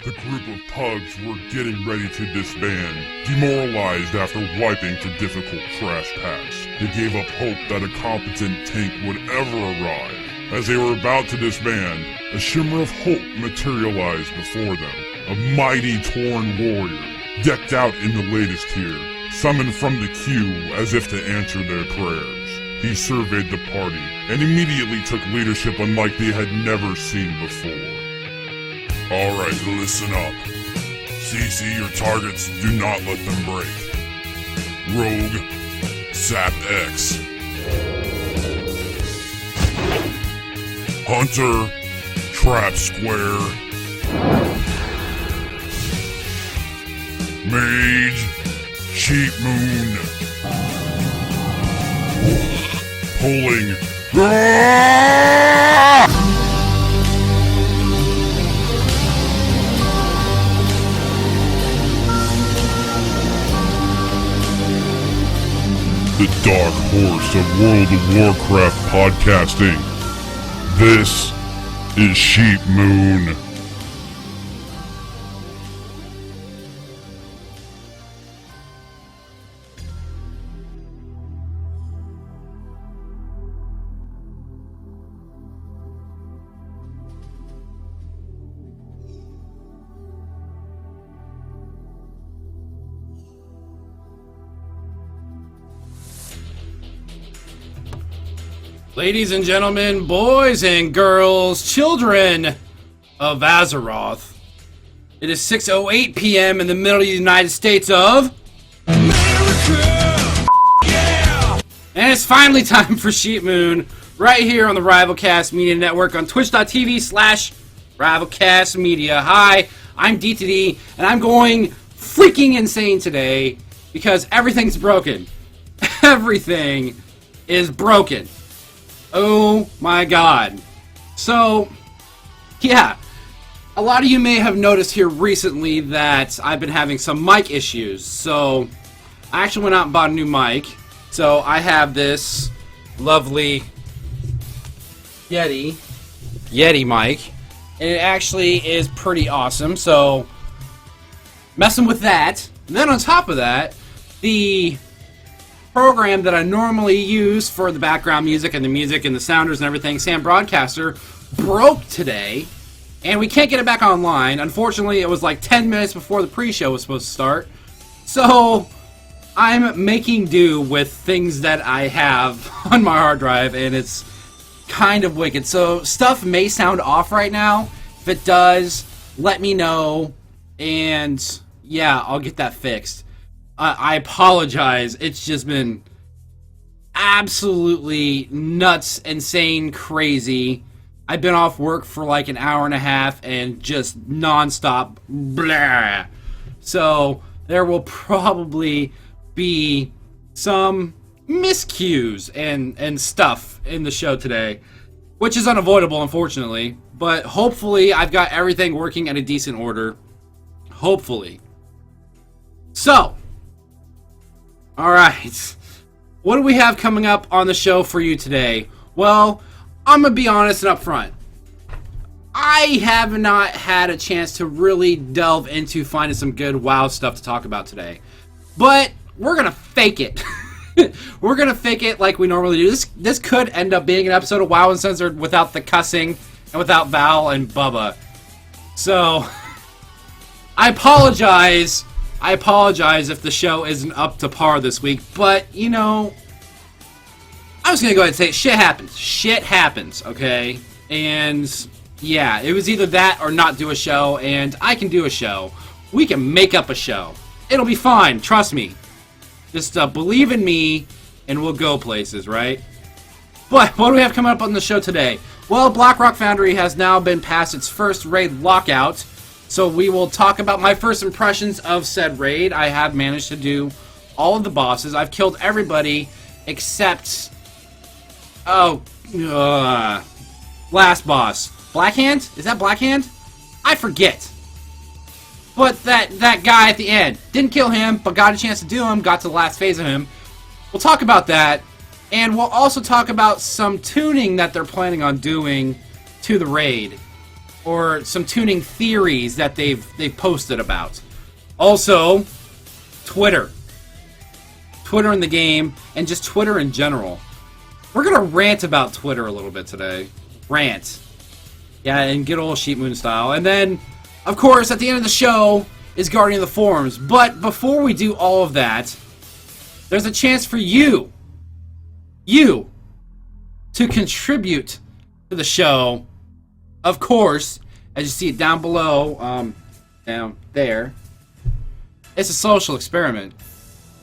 The group of pugs were getting ready to disband, demoralized after wiping to difficult crash paths. They gave up hope that a competent tank would ever arrive. As they were about to disband, a shimmer of hope materialized before them. A mighty Tauren warrior, decked out in the latest here, summoned from the queue as if to answer their prayers. He surveyed the party and immediately took leadership unlike they had never seen before. Alright, listen up. CC your targets, do not let them break. Rogue, Sap X. Hunter, Trap Square. Mage, Cheap Moon. Pulling. The dark horse of World of Warcraft podcasting. This is Sheep Moon. Ladies and gentlemen, boys and girls, children of Azeroth, it is 6:08 p.m. in the middle of the United States of America! Yeah! And it's finally time for Sheep Moon, right here on the RivalCast Media Network on twitch.tv/RivalCast Media. Hi, I'm D2D, and I'm going freaking insane today because everything's broken. Everything is broken. Oh my god. So, yeah, a lot of you may have noticed here recently that I've been having some mic issues. So, I actually went out and bought a new mic. So, I have this lovely Yeti mic. And it actually is pretty awesome. So, messing with that. And then on top of that, the program that I normally use for the background music and the sounders and everything, Sam Broadcaster, broke today, and we can't get it back online. Unfortunately, it was like 10 minutes before the pre-show was supposed to start. So, I'm making do with things that I have on my hard drive, and it's kind of wicked. So, stuff may sound off right now. If it does, let me know, and yeah, I'll get that fixed. I apologize. It's just been absolutely nuts, insane, crazy. I've been off work for like an hour and a half and just non-stop blah. So there will probably be some miscues and stuff in the show today, which is unavoidable, unfortunately. But hopefully I've got everything working in a decent order. Hopefully. So, alright, what do we have coming up on the show for you today? Well, I'm going to be honest and upfront. I have not had a chance to really delve into finding some good WoW stuff to talk about today. But we're going to fake it. We're going to fake it like we normally do. This could end up being an episode of WoW Uncensored without the cussing and without Val and Bubba. So, I apologize if the show isn't up to par this week, but, you know, I'm just going to go ahead and say shit happens. Shit happens, okay? And, yeah, it was either that or not do a show, and I can do a show. We can make up a show. It'll be fine, trust me. Just believe in me, and we'll go places, right? But what do we have coming up on the show today? Well, Blackrock Foundry has now been past its first raid lockout, so we will talk about my first impressions of said raid. I have managed to do all of the bosses. I've killed everybody except... last boss. Blackhand? Is that Blackhand? I forget. But that guy at the end. Didn't kill him, but got a chance to do him. Got to the last phase of him. We'll talk about that. And we'll also talk about some tuning that they're planning on doing to the raid. or some tuning theories that they've posted about. Also, Twitter in the game, and just Twitter in general. We're gonna rant about Twitter a little bit today. Rant. Yeah, in good old Sheep Moon style. And then, of course, at the end of the show is Guardian of the Forums. But before we do all of that, there's a chance for you to contribute to the show. Of course, as you see it down below, down there, it's a social experiment.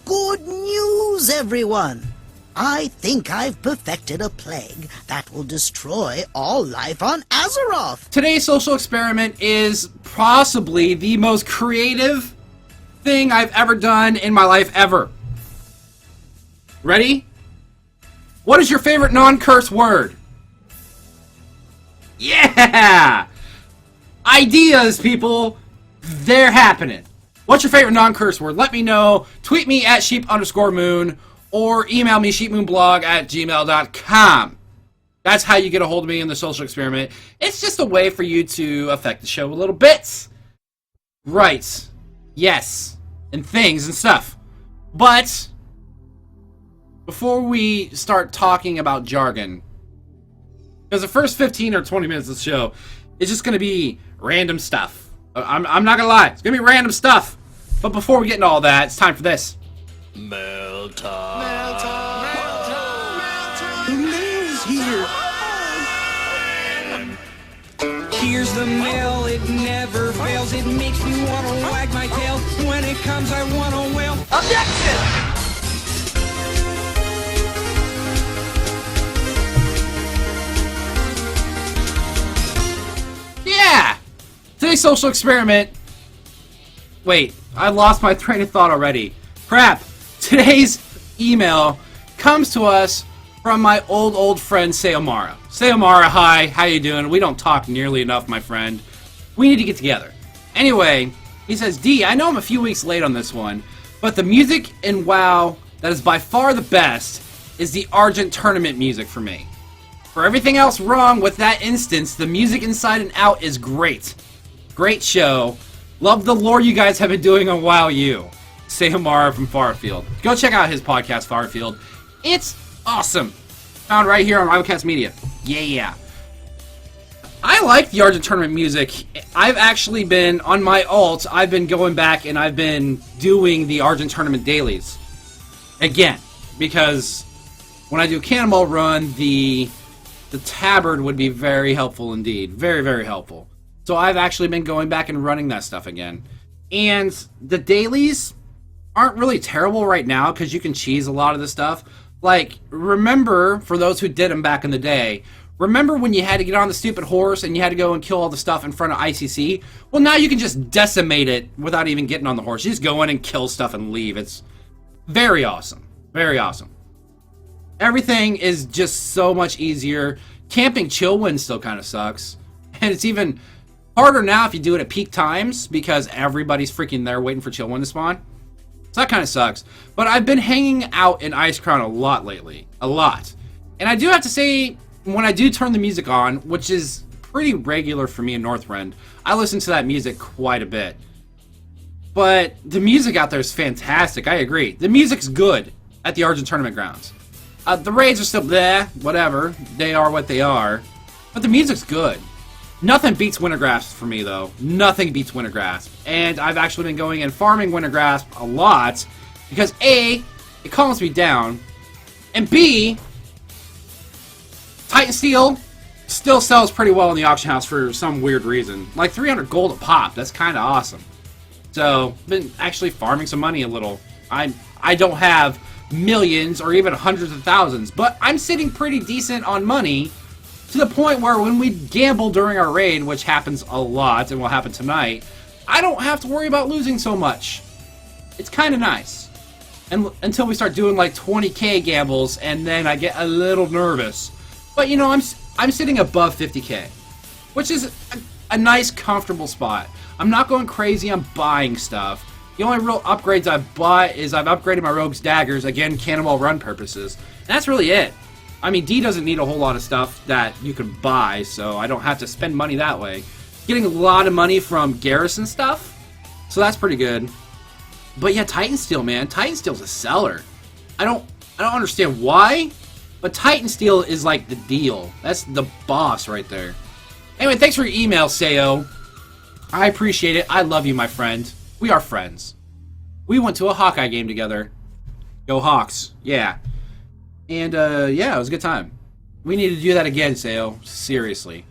Good news, everyone! I think I've perfected a plague that will destroy all life on Azeroth. Today's social experiment is possibly the most creative thing I've ever done in my life ever. Ready? What is your favorite non-curse word? Yeah! Ideas, people! They're happening. What's your favorite non-curse word? Let me know. Tweet me at sheep_moon or email me sheepmoonblog@gmail.com. That's how you get a hold of me in the social experiment. It's just a way for you to affect the show a little bit. Right. Yes. And things and stuff. But before we start talking about jargon, because the first 15 or 20 minutes of the show is just going to be random stuff. I'm not going to lie. It's going to be random stuff. But before we get into all that, it's time for this. Mail time. The mail's here. Here's the mail, it never fails. It makes me want to wag my tail. When it comes, I want to wail. Objection! Yeah! Today's social experiment. Wait, I lost my train of thought already. Crap! Today's email comes to us from my old friend Sayomara. Sayomara, hi, how you doing? We don't talk nearly enough, my friend. We need to get together. Anyway, he says, D, I know I'm a few weeks late on this one, but the music in WoW that is by far the best is the Argent Tournament music for me. For everything else wrong with that instance, the music inside and out is great. Great show. Love the lore you guys have been doing on WoW U. Sayomara from Farfield. Go check out his podcast, Farfield. It's awesome. Found right here on RivalCast Media. Yeah. I like the Argent Tournament music. I've actually been, on my alt, I've been going back and I've been doing the Argent Tournament dailies. Again. Because when I do Cannonball Run, the tabard would be very helpful indeed. Very, very helpful. So I've actually been going back and running that stuff again. And the dailies aren't really terrible right now because you can cheese a lot of the stuff. Like, remember, for those who did them back in the day, remember when you had to get on the stupid horse and you had to go and kill all the stuff in front of ICC? Well, now you can just decimate it without even getting on the horse. You just go in and kill stuff and leave. It's very awesome. Very awesome. Everything is just so much easier. Camping Chillwind still kind of sucks. And it's even harder now if you do it at peak times because everybody's freaking there waiting for Chillwind to spawn. So that kind of sucks. But I've been hanging out in Icecrown a lot lately. A lot. And I do have to say, when I do turn the music on, which is pretty regular for me in Northrend, I listen to that music quite a bit. But the music out there is fantastic. I agree. The music's good at the Argent Tournament grounds. The raids are still bleh, whatever. They are what they are. But the music's good. Nothing beats Wintergrasp for me, though. Nothing beats Wintergrasp. And I've actually been going and farming Wintergrasp a lot because A, it calms me down, and B, Titan Steel still sells pretty well in the auction house for some weird reason. Like 300 gold a pop. That's kind of awesome. So, been actually farming some money a little. I don't have millions or even hundreds of thousands, but I'm sitting pretty decent on money to the point where when we gamble during our raid, which happens a lot and will happen tonight, I don't have to worry about losing so much. It's kind of nice. And until we start doing like 20k gambles, and then I get a little nervous. But you know, I'm sitting above 50k, which is a nice, comfortable spot. I'm not going crazy on buying stuff. The only real upgrades I've bought is I've upgraded my Rogue's Daggers, again, Cannonball Run purposes. And that's really it. I mean, D doesn't need a whole lot of stuff that you can buy, so I don't have to spend money that way. getting a lot of money from Garrison stuff, so that's pretty good. But yeah, Titan Steel, man, Titan Steel's a seller. I don't understand why, but Titan Steel is like the deal. That's the boss right there. Anyway, thanks for your email, Sayo. I appreciate it. I love you, my friend. We are friends. We went to a Hawkeye game together. Go Hawks. Yeah. And, yeah, it was a good time. We need to do that again, Sayo. Seriously.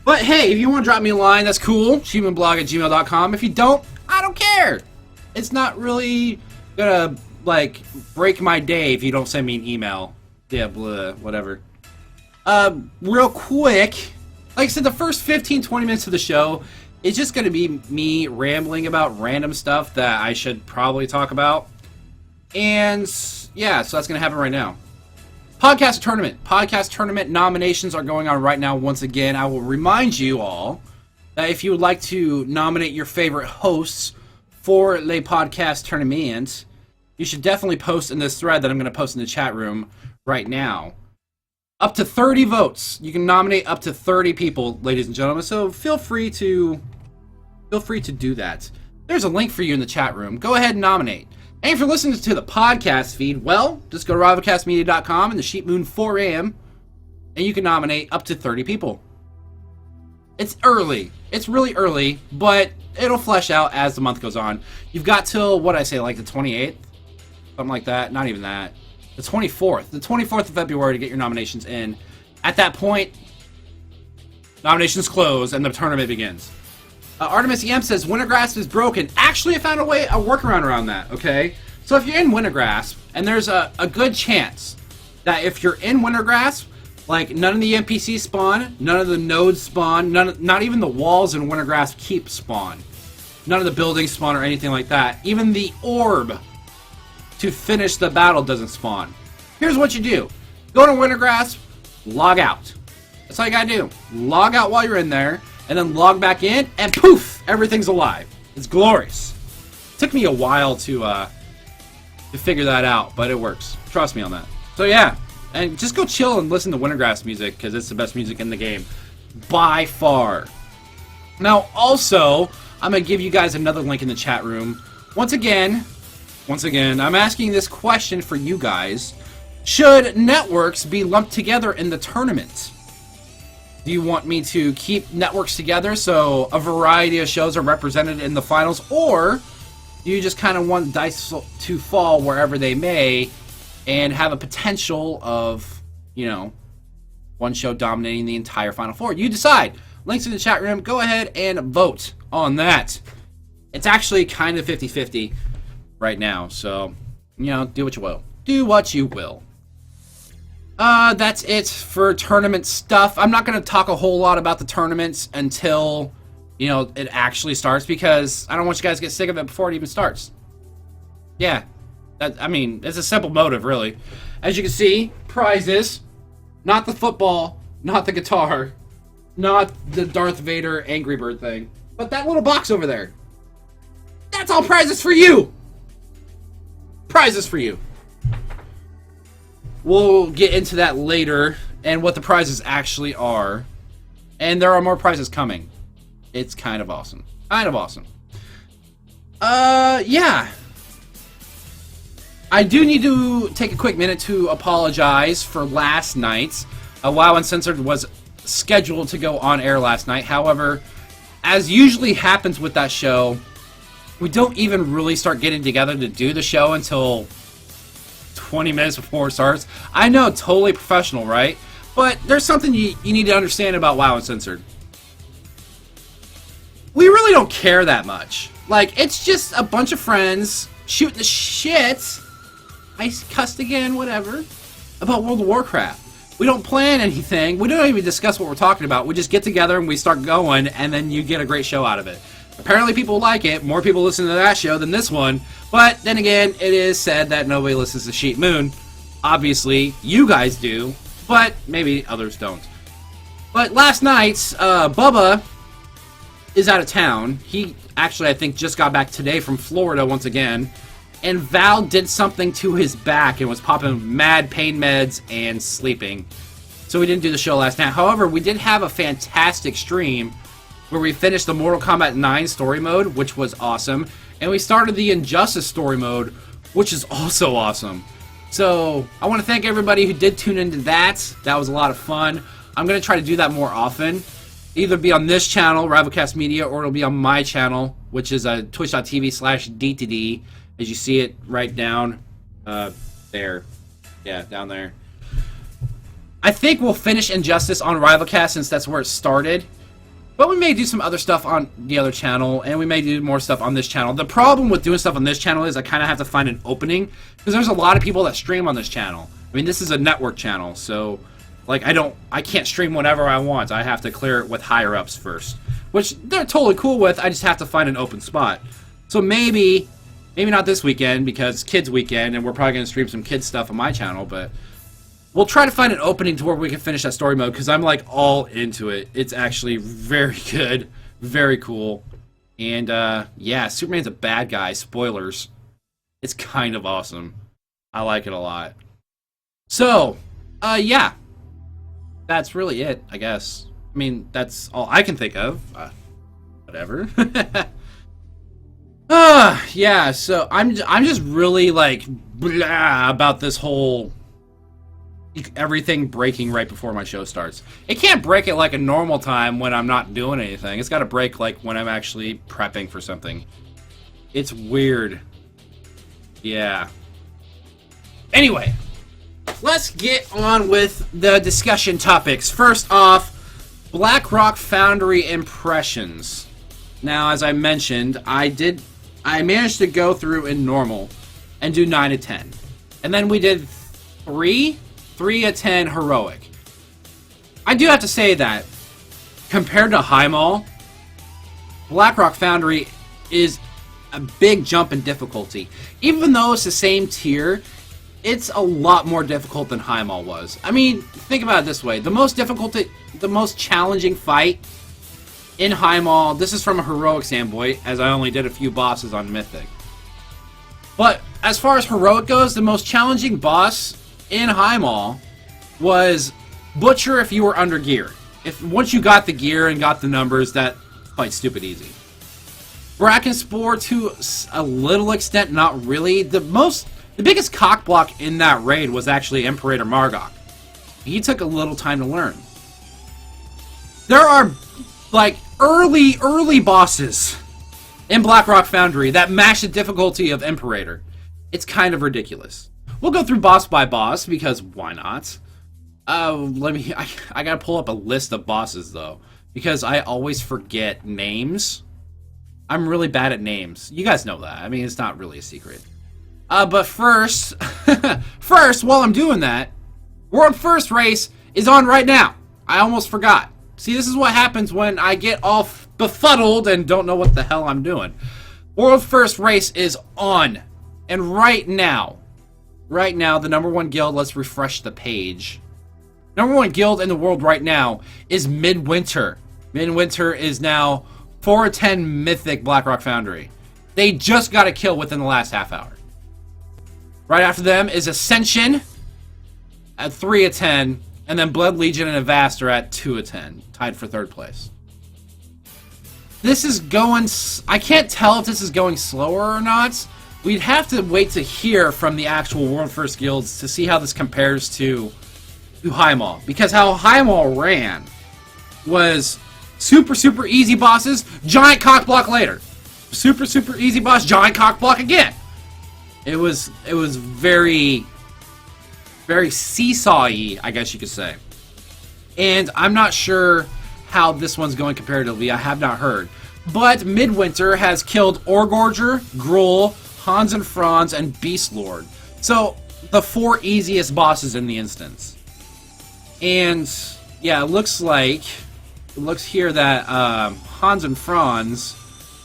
But, hey, if you want to drop me a line, that's cool. SheepmanBlog@gmail.com. If you don't, I don't care. It's not really gonna, like, break my day if you don't send me an email. Yeah, blah, whatever. Real quick, like I said, the first 15-20 minutes of the show is just gonna be me rambling about random stuff that I should probably talk about. And, yeah, so that's gonna happen right now. Podcast tournament nominations are going on right now. Once again, I will remind you all that if you would like to nominate your favorite hosts for Le Podcast Tournament, you should definitely post in this thread that I'm going to post in the chat room right now. Up to 30 votes. You can nominate up to 30 people, ladies and gentlemen, so feel free to do that. There's a link for you in the chat room. Go ahead and nominate. And if you're listening to the podcast feed, well, just go to RivalCastMedia.com and the Sheep Moon 4 a.m. and you can nominate up to 30 people. It's early. It's really early, but it'll flesh out as the month goes on. You've got till, what I say, like the 28th? Something like that. Not even that. The 24th. The 24th of February to get your nominations in. At that point, nominations close and the tournament begins. Artemis EM says Wintergrasp is broken. Actually, I found a workaround around that, okay? So if you're in Wintergrasp, and there's a good chance that if you're in Wintergrasp, like none of the NPCs spawn, none of the nodes spawn, not even the walls in Wintergrasp keep spawn. None of the buildings spawn or anything like that. Even the orb to finish the battle doesn't spawn. Here's what you do. Go to Wintergrasp, log out. That's all you gotta do. Log out while you're in there, and then log back in, and poof, everything's alive. It's glorious. Took me a while to figure that out, but it works. Trust me on that. So yeah, and just go chill and listen to Wintergrasp music, because it's the best music in the game. By far. Now, also, I'm going to give you guys another link in the chat room. Once again, I'm asking this question for you guys. Should networks be lumped together in the tournament? Do you want me to keep networks together so a variety of shows are represented in the finals, or do you just kind of want dice to fall wherever they may and have a potential of, you know, one show dominating the entire Final Four? You decide. Links in the chat room. Go ahead and vote on that. It's actually kind of 50-50 right now, so, you know, do what you will. Do what you will. That's it for tournament stuff. I'm not going to talk a whole lot about the tournaments until, you know, it actually starts, because I don't want you guys to get sick of it before it even starts. Yeah. I mean, it's a simple motive, really. As you can see, prizes. Not the football, not the guitar, not the Darth Vader Angry Bird thing, but that little box over there. That's all prizes for you! Prizes for you. We'll get into that later, and what the prizes actually are. And there are more prizes coming. It's kind of awesome. Kind of awesome. Yeah. I do need to take a quick minute to apologize for last night. WoW Uncensored was scheduled to go on air last night. However, as usually happens with that show, we don't even really start getting together to do the show until 20 minutes before it starts. I know, totally professional, right? But there's something you need to understand about WoW Uncensored. We really don't care that much. Like, it's just a bunch of friends shooting the shit. I cussed again, whatever, about World of Warcraft. We don't plan anything. We don't even discuss what we're talking about. We just get together and we start going, and then you get a great show out of it. Apparently people like it. More people listen to that show than this one. But then again, it is said that nobody listens to Sheep Moon. Obviously, you guys do, but maybe others don't. But last night, Bubba is out of town. He actually, I think, just got back today from Florida once again. And Val did something to his back and was popping mad pain meds and sleeping. So we didn't do the show last night. However, we did have a fantastic stream where we finished the Mortal Kombat 9 story mode, which was awesome, and we started the Injustice story mode, which is also awesome. So, I want to thank everybody who did tune into that. That was a lot of fun. I'm going to try to do that more often. Either be on this channel, RivalCast Media, or it'll be on my channel, which is twitch.tv/D2D, as you see it right down there. Yeah, down there. I think we'll finish Injustice on RivalCast since that's where it started. But we may do some other stuff on the other channel, and we may do more stuff on this channel. The problem with doing stuff on this channel is I kind of have to find an opening, because there's a lot of people that stream on this channel. I mean, this is a network channel, so like I can't stream whatever I want. I have to clear it with higher-ups first, which they're totally cool with. I just have to find an open spot. So maybe not this weekend, because kids weekend, and we're probably going to stream some kids stuff on my channel, but we'll try to find an opening to where we can finish that story mode, because I'm like all into it. It's actually very good, very cool, and yeah, Superman's a bad guy. Spoilers. It's kind of awesome. I like it a lot. So, yeah, that's really it, I guess. I mean, that's all I can think of. Whatever. Yeah. So I'm just really like blah about this whole everything breaking right before my show starts. It can't break at like a normal time when I'm not doing anything. It's got to break like when I'm actually prepping for something. It's weird. Yeah. Anyway, let's get on with the discussion topics. First off, Blackrock Foundry impressions. Now, as I mentioned, I managed to go through in normal and do 9 to 10. And then we did 3 to 10 heroic. I do have to say that compared to Highmall, Blackrock Foundry is a big jump in difficulty. Even though it's the same tier, it's a lot more difficult than Highmall was. I mean, think about it this way. The most challenging fight in Highmall, this is from a heroic standpoint, as I only did a few bosses on Mythic. But as far as heroic goes, the most challenging boss in Highmall was Butcher if you were under gear. Once you got the gear and got the numbers, that fight's stupid easy. Brackenspore to a little extent, not really. The biggest cockblock in that raid was actually Imperator Margok. He took a little time to learn. There are like early bosses in Blackrock Foundry that match the difficulty of Imperator. It's kind of ridiculous. We'll go through boss by boss, because why not? I gotta pull up a list of bosses, though, because I always forget names. I'm really bad at names. You guys know that. I mean, it's not really a secret. But first, while I'm doing that, World First Race is on right now. I almost forgot. See, this is what happens when I get all befuddled and don't know what the hell I'm doing. World First Race is on. And right now, the number 1 guild, let's refresh the page. Number 1 guild in the world right now is Midwinter. Midwinter is now 4 to 10 Mythic Blackrock Foundry. They just got a kill within the last half hour. Right after them is Ascension at 3 to 10, and then Blood Legion and Avast are at 2 to 10, tied for 3rd place. This is going... I can't tell if this is going slower or not. We'd have to wait to hear from the actual World First Guilds to see how this compares to Highmall. Because how Highmall ran was super easy bosses, giant cock block later. Super easy boss, giant cock block again. It was very seesaw-y, I guess you could say. And I'm not sure how this one's going comparatively. I have not heard. But Midwinter has killed Orgorger, Gruul, Hans and Franz, and Beastlord. So, the 4 easiest bosses in the instance. And, yeah, it looks here that Hans and Franz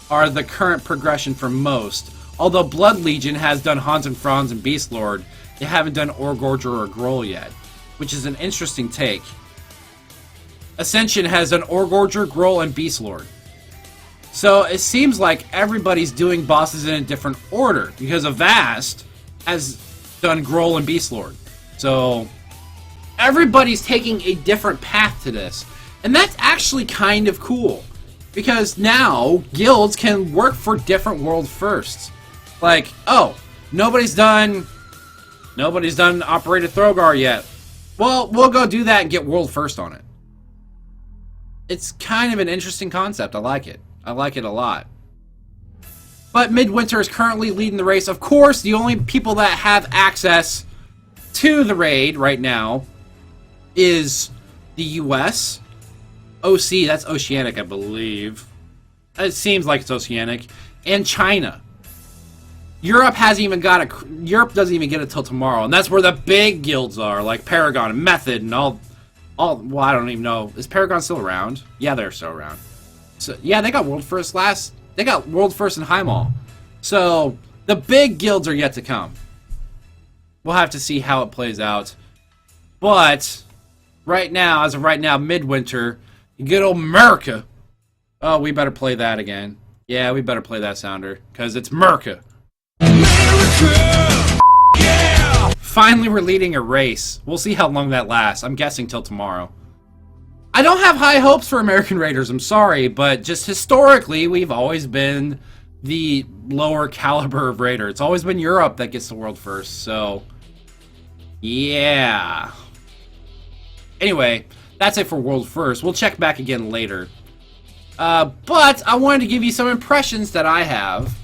are the current progression for most. Although Blood Legion has done Hans and Franz and Beastlord, they haven't done Orgorger or Gruul yet, which is an interesting take. Ascension has done Orgorger, Gruul, and Beastlord. So it seems like everybody's doing bosses in a different order, because Avast has done Gruul and Beastlord. So everybody's taking a different path to this, and that's actually kind of cool. Because now guilds can work for different world firsts. Like, oh, nobody's done Operator Throgar yet. Well, we'll go do that and get world first on it. It's kind of an interesting concept. I like it. I like it a lot. But Midwinter is currently leading the race. Of course, the only people that have access to the raid right now is the US. OC, that's Oceanic, I believe. It seems like it's Oceanic. And China. Europe hasn't even got a... Europe doesn't even get it till tomorrow. And that's where the big guilds are, like Paragon and Method and all... Well, I don't even know. Is Paragon still around? Yeah, they're still around. So, yeah, they got World First last... They got World First in Highmall. So, the big guilds are yet to come. We'll have to see how it plays out. But, right now, as of right now, Midwinter, good old America. Oh, we better play that again. Yeah, we better play that sounder, because it's America. America! Yeah! Finally, we're leading a race. We'll see how long that lasts. I'm guessing till tomorrow. I don't have high hopes for American Raiders, I'm sorry, but just historically, we've always been the lower caliber of Raider. It's always been Europe that gets the world first, so... yeah. Anyway, that's it for world first. We'll check back again later. But I wanted to give you some impressions that I have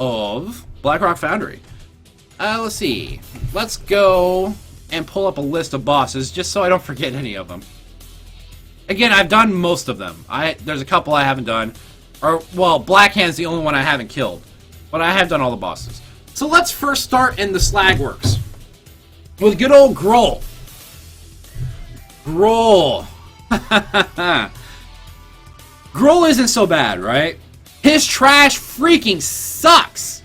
of Blackrock Foundry. Let's see. Let's go and pull up a list of bosses, just so I don't forget any of them. Again, I've done most of them. There's a couple I haven't done. Well, Blackhand's the only one I haven't killed. But I have done all the bosses. So let's first start in the Slagworks. With good old Groll. Groll. Groll isn't so bad, right? His trash freaking sucks.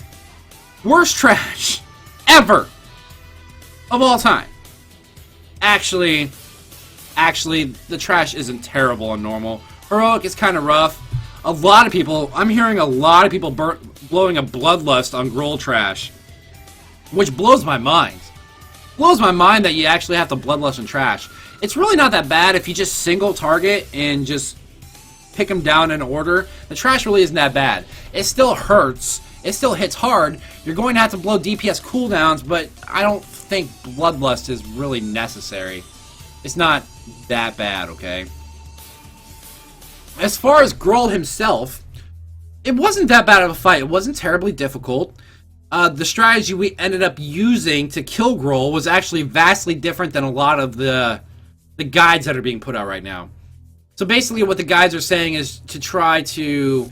Worst trash ever of all time. Actually, the trash isn't terrible on normal. Heroic is kind of rough. A lot of people, I'm hearing a lot of people blowing a bloodlust on Groll trash, which blows my mind. Blows my mind that you actually have to bloodlust on trash. It's really not that bad if you just single target and just pick them down in order. The trash really isn't that bad. It still hurts. It still hits hard. You're going to have to blow DPS cooldowns, but I don't think bloodlust is really necessary. It's not that bad, okay? As far as Groll himself, it wasn't that bad of a fight. It wasn't terribly difficult. The strategy we ended up using to kill Groll was actually vastly different than a lot of the guides that are being put out right now. So basically what the guides are saying is to try to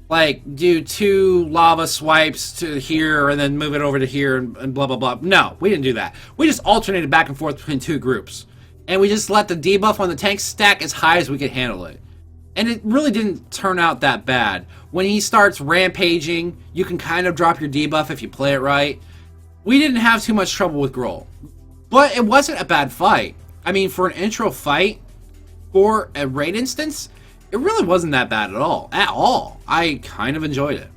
like do 2 lava swipes to here and then move it over to here and blah blah blah. No, we didn't do that. We just alternated back and forth between 2 groups. And we just let the debuff on the tank stack as high as we could handle it. And it really didn't turn out that bad. When he starts rampaging, you can kind of drop your debuff if you play it right. We didn't have too much trouble with Groll. But it wasn't a bad fight. I mean, for an intro fight, for a raid instance, it really wasn't that bad at all. I kind of enjoyed it.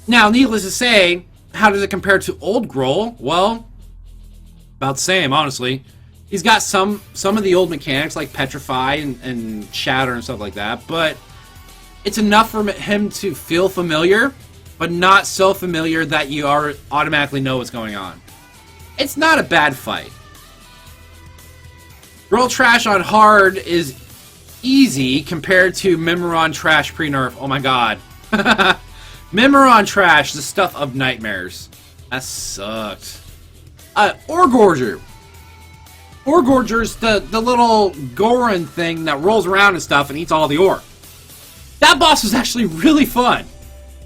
Now, needless to say, how does it compare to old Groll? Well, about the same, honestly. He's got some of the old mechanics like Petrify and Shatter and stuff like that, but it's enough for him to feel familiar, but not so familiar that you automatically know what's going on. It's not a bad fight. Groll trash on hard is easy compared to Memoron trash pre-nerf. Oh my god. Memoron trash, the stuff of nightmares. That sucked. Orgorger. Orgorger's the little Goron thing that rolls around and stuff and eats all the ore. That boss was actually really fun.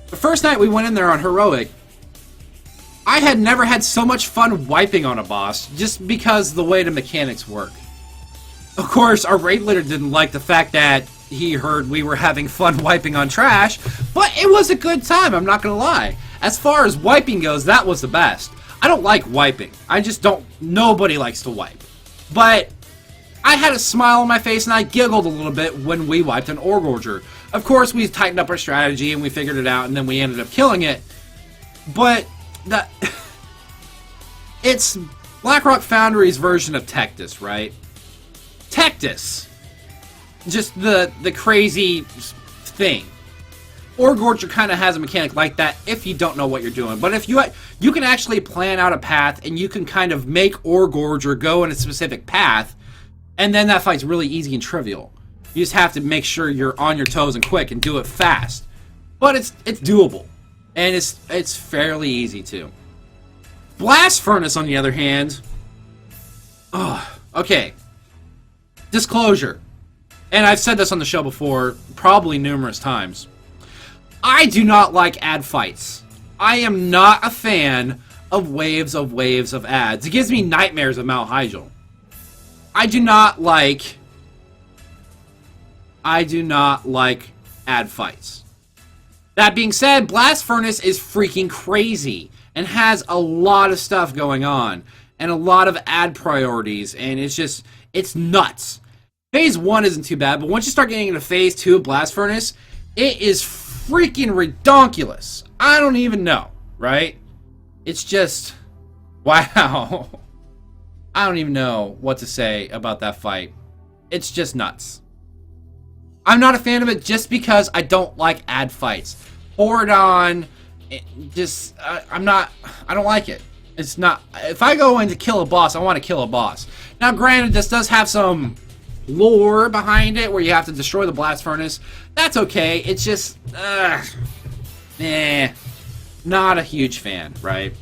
The first night we went in there on Heroic, I had never had so much fun wiping on a boss just because the way the mechanics work. Of course, our raid leader didn't like the fact that he heard we were having fun wiping on trash, but it was a good time, I'm not gonna lie. As far as wiping goes, that was the best. I don't like wiping. I just don't. Nobody likes to wipe. But I had a smile on my face and I giggled a little bit when we wiped an Orgorger. Of course, we tightened up our strategy and we figured it out and then we ended up killing it. But it's Blackrock Foundry's version of Tectus, right? Tectus just the crazy thing. Ore Gorger kind of has a mechanic like that if you don't know what you're doing. But if you can actually plan out a path, and you can kind of make Ore Gorger go in a specific path, and then that fight's really easy and trivial. You just have to make sure you're on your toes and quick and do it fast. But it's doable, and it's fairly easy too. Blast Furnace, on the other hand, okay. Disclosure, and I've said this on the show before, probably numerous times. I do not like ad fights. I am not a fan of waves of ads. It gives me nightmares of Mount Hyjal. I do not like ad fights. That being said, Blast Furnace is freaking crazy and has a lot of stuff going on and a lot of ad priorities, and it's nuts. Phase 1 isn't too bad, but once you start getting into Phase 2 of Blast Furnace, it is freaking redonkulous. I don't even know, right? It's just, wow. I don't even know what to say about that fight. It's just nuts. I'm not a fan of it just because I don't like ad fights. Hordon, I don't like it. It's not, if I go in to kill a boss, I want to kill a boss. Now granted, this does have some lore behind it where you have to destroy the blast furnace. That's okay. It's just, not a huge fan, right?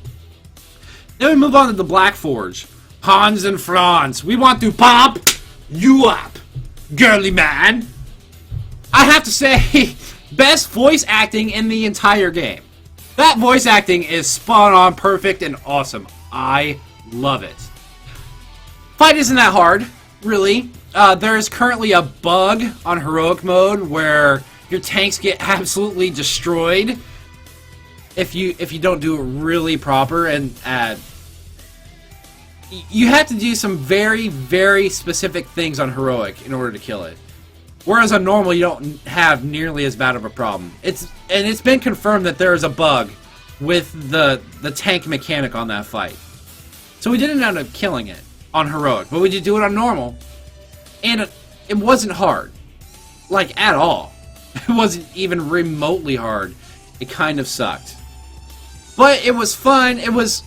Then we move on to the Black Forge. Hans and Franz, we want to pop you up, girly man. I have to say, best voice acting in the entire game. That voice acting is spot on, perfect, and awesome. I love it. Fight isn't that hard, really. There is currently a bug on heroic mode where your tanks get absolutely destroyed if you don't do it really proper, and you have to do some very, very specific things on heroic in order to kill it. Whereas on normal, you don't have nearly as bad of a problem. It's been confirmed that there is a bug with the tank mechanic on that fight. So we didn't end up killing it on heroic, but we did do it on normal. And it wasn't hard. Like, at all. It wasn't even remotely hard. It kind of sucked. But it was fun. It was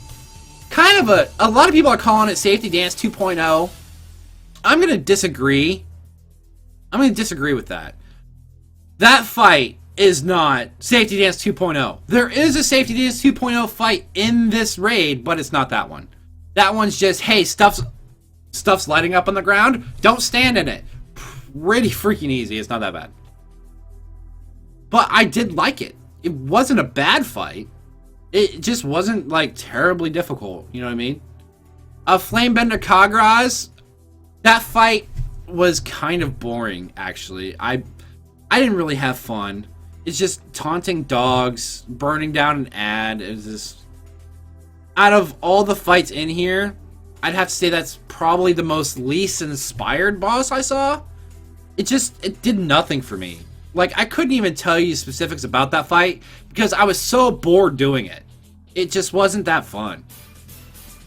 kind of a lot of people are calling it Safety Dance 2.0. I'm going to disagree. I'm going to disagree with that. That fight is not Safety Dance 2.0. There is a Safety Dance 2.0 fight in this raid, but it's not that one. That one's just, hey, stuff's lighting up on the ground. Don't stand in it. Pretty freaking easy. It's not that bad. But I did like it. It wasn't a bad fight. It just wasn't, like, terribly difficult. You know what I mean? Flamebender Kagraz, that fight was kind of boring, actually. I didn't really have fun. It's just taunting dogs, burning down an ad. It was just, out of all the fights in here, I'd have to say that's probably the most least inspired boss I saw. It did nothing for me. Like, I couldn't even tell you specifics about that fight because I was so bored doing it. It just wasn't that fun.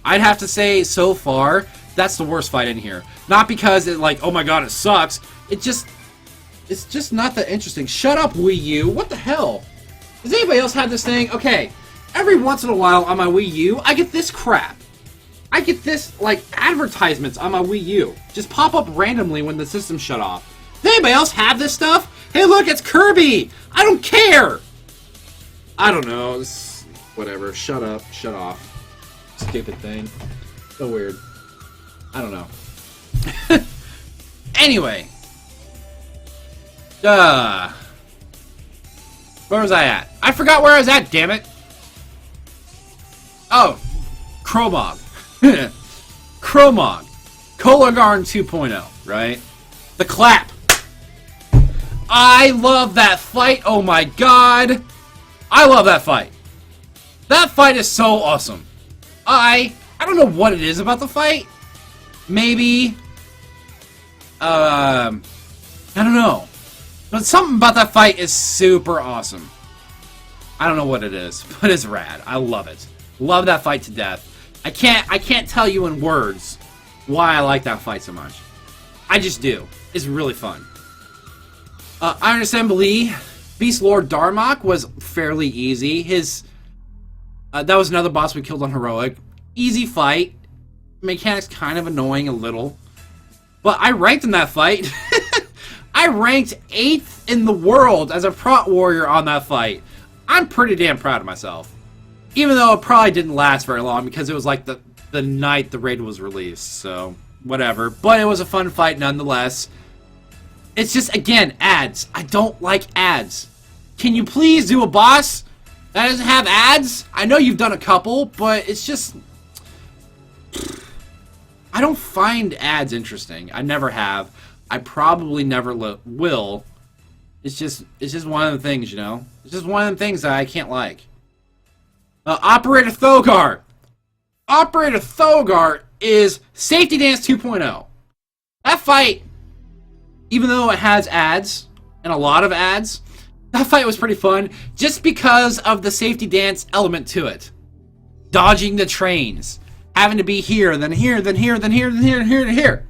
I'd have to say, so far, that's the worst fight in here. Not because it, like, oh my god, it sucks. It's just not that interesting. Shut up, Wii U. What the hell? Does anybody else have this thing? Okay, every once in a while on my Wii U, I get this crap. I get this, like, advertisements on my Wii U. Just pop up randomly when the system's shut off. Does anybody else have this stuff? Hey, look, it's Kirby! I don't care! I don't know. Whatever. Shut up. Shut off. Stupid thing. So weird. I don't know. Anyway. Where was I at? I forgot where I was at, damn it! Oh. Chromog. Chromog. Kolagarn 2.0, right? The clap. I love that fight. Oh my god. I love that fight. That fight is so awesome. I don't know what it is about the fight. Maybe I don't know. But something about that fight is super awesome. I don't know what it is, but it's rad. I love it. Love that fight to death. I can't tell you in words why I like that fight so much. I just do. It's really fun. Iron Assembly, Beast Lord Darmok was fairly easy. That was another boss we killed on Heroic. Easy fight. Mechanics kind of annoying a little. But I ranked in that fight. I ranked 8th in the world as a Prot Warrior on that fight. I'm pretty damn proud of myself. Even though it probably didn't last very long because it was like the night the raid was released. So, whatever. But it was a fun fight nonetheless. It's just, again, ads. I don't like ads. Can you please do a boss that doesn't have ads? I know you've done a couple, but it's just... I don't find ads interesting. I never have. I probably never will. It's just one of the things, you know? It's just one of the things that I can't like. Operator Thogart. Operator Thogart is Safety Dance 2.0. That fight, even though it has ads, and a lot of ads, that fight was pretty fun just because of the Safety Dance element to it. Dodging the trains. Having to be here, then here, then here, then here, then here, and here, and here.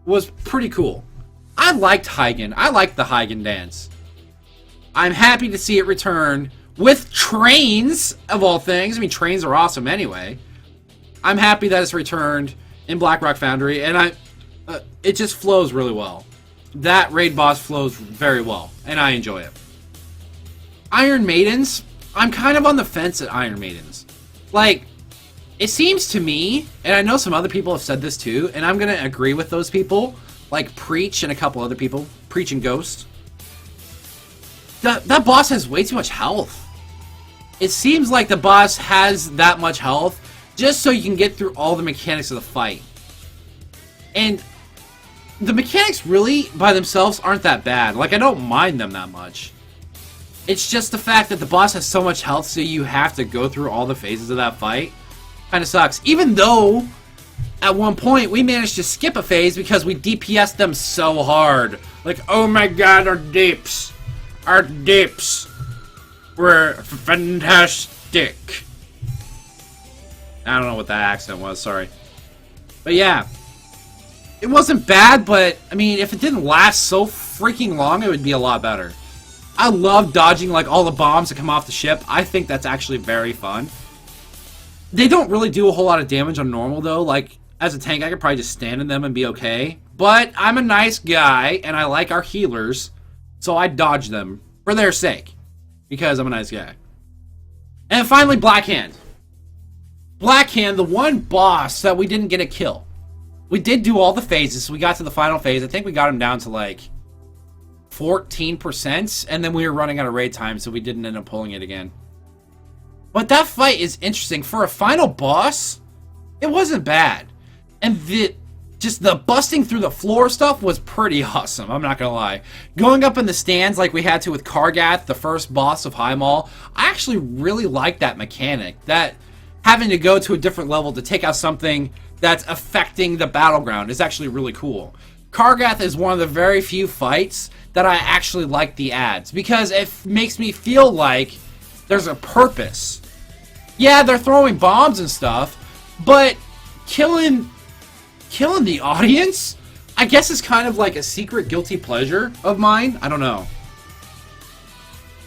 Was pretty cool. I liked Heigen. I liked the Heigen dance. I'm happy to see it return with trains, of all things. I mean, trains are awesome anyway. I'm happy that it's returned in Blackrock Foundry, and it just flows really well. That raid boss flows very well, and I enjoy it. Iron Maidens, I'm kind of on the fence at Iron Maidens. Like, it seems to me, and I know some other people have said this too, and I'm going to agree with those people, like Preach and a couple other people, Preach and Ghost. That boss has way too much health. It seems like the boss has that much health just so you can get through all the mechanics of the fight. And the mechanics really, by themselves, aren't that bad. Like, I don't mind them that much. It's just the fact that the boss has so much health, so you have to go through all the phases of that fight. Kind of sucks. Even though, at one point, we managed to skip a phase because we DPS'd them so hard. Like, oh my god, our dips. Our dips were fantastic. I don't know what that accent was, sorry. But yeah. It wasn't bad, but, I mean, if it didn't last so freaking long, it would be a lot better. I love dodging, like, all the bombs that come off the ship. I think that's actually very fun. They don't really do a whole lot of damage on normal, though. Like, as a tank, I could probably just stand in them and be okay. But I'm a nice guy, and I like our healers, so I dodge them for their sake. Because I'm a nice guy. And finally, Blackhand. Blackhand, the one boss that we didn't get a kill. We did do all the phases, so we got to the final phase. I think we got him down to, like, 14%, and then we were running out of raid time, so we didn't end up pulling it again. But that fight is interesting. For a final boss, it wasn't bad. And just the busting through the floor stuff was pretty awesome, I'm not gonna lie. Going up in the stands like we had to with Kargath, the first boss of High Mall, I actually really like that mechanic. That having to go to a different level to take out something that's affecting the battleground is actually really cool. Kargath is one of the very few fights that I actually like the ads, because it makes me feel like there's a purpose. Yeah, they're throwing bombs and stuff, but killing the audience, I guess, is kind of like a secret guilty pleasure of mine. I don't know.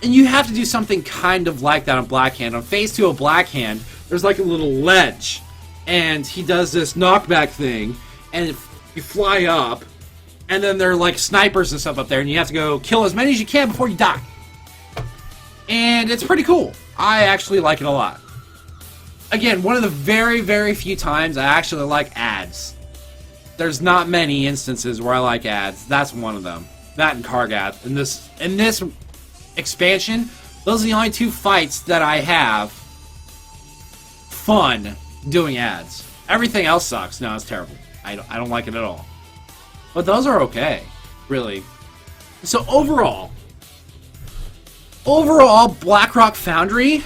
And you have to do something kind of like that on Blackhand. On phase 2 of Blackhand, there's like a little ledge, and he does this knockback thing, and you fly up, and then there are like snipers and stuff up there, and you have to go kill as many as you can before you die. And it's pretty cool. I actually like it a lot. Again, one of the very, very few times I actually like ads. There's not many instances where I like ads. That's one of them. That and Kargath. In this expansion, those are the only two fights that I have fun doing ads. Everything else sucks. No, it's terrible. I don't like it at all. But those are okay, really. So overall, Blackrock Foundry,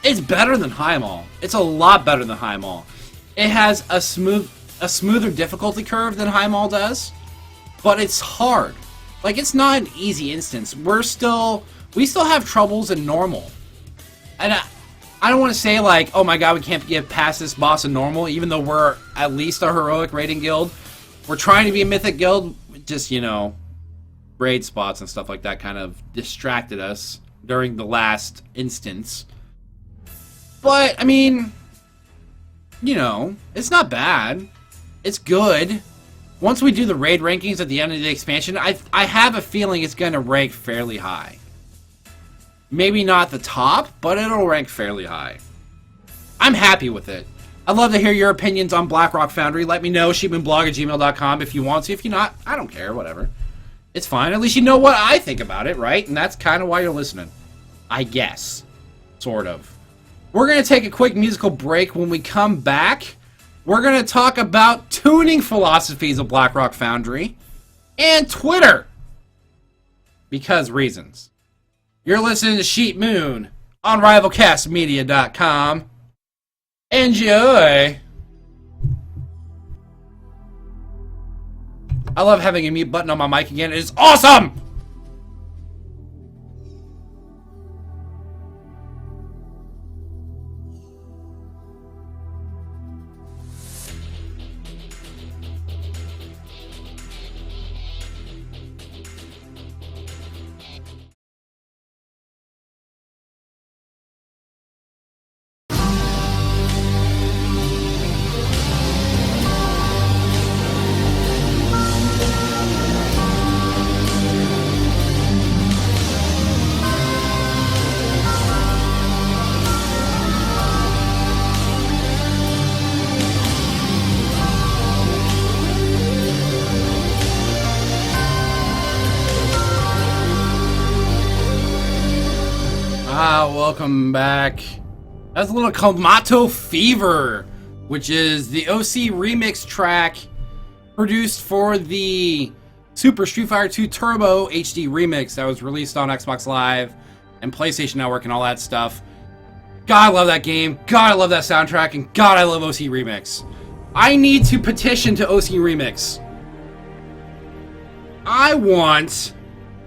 it's better than High Mall. It's a lot better than High Mall. It has a smoother difficulty curve than High Mall does, but it's hard. Like, it's not an easy instance. We still have troubles in normal. And I don't want to say, like, oh my god, we can't get past this boss in normal, even though we're at least a heroic rating guild. We're trying to be a mythic guild, just, you know, raid spots and stuff like that kind of distracted us during the last instance. But, I mean, you know, it's not bad. It's good. Once we do the raid rankings at the end of the expansion, I have a feeling it's going to rank fairly high. Maybe not the top, but it'll rank fairly high. I'm happy with it. I'd love to hear your opinions on Blackrock Foundry. Let me know, sheepmanblog@gmail.com if you want to. If you're not, I don't care, whatever. It's fine. At least you know what I think about it, right? And that's kind of why you're listening. I guess. Sort of. We're going to take a quick musical break. When we come back, we're going to talk about tuning philosophies of Blackrock Foundry and Twitter. Because reasons. You're listening to Sheep Moon on RivalCastMedia.com. Enjoy! I love having a mute button on my mic again. It is awesome! Welcome back. That's a little Kalmato Fever, which is the OC remix track produced for the Super Street Fighter 2 Turbo HD remix that was released on Xbox Live and PlayStation Network and all that stuff. God, I love that game. God, I love that soundtrack. And God, I love OC Remix. I need to petition to OC Remix. I want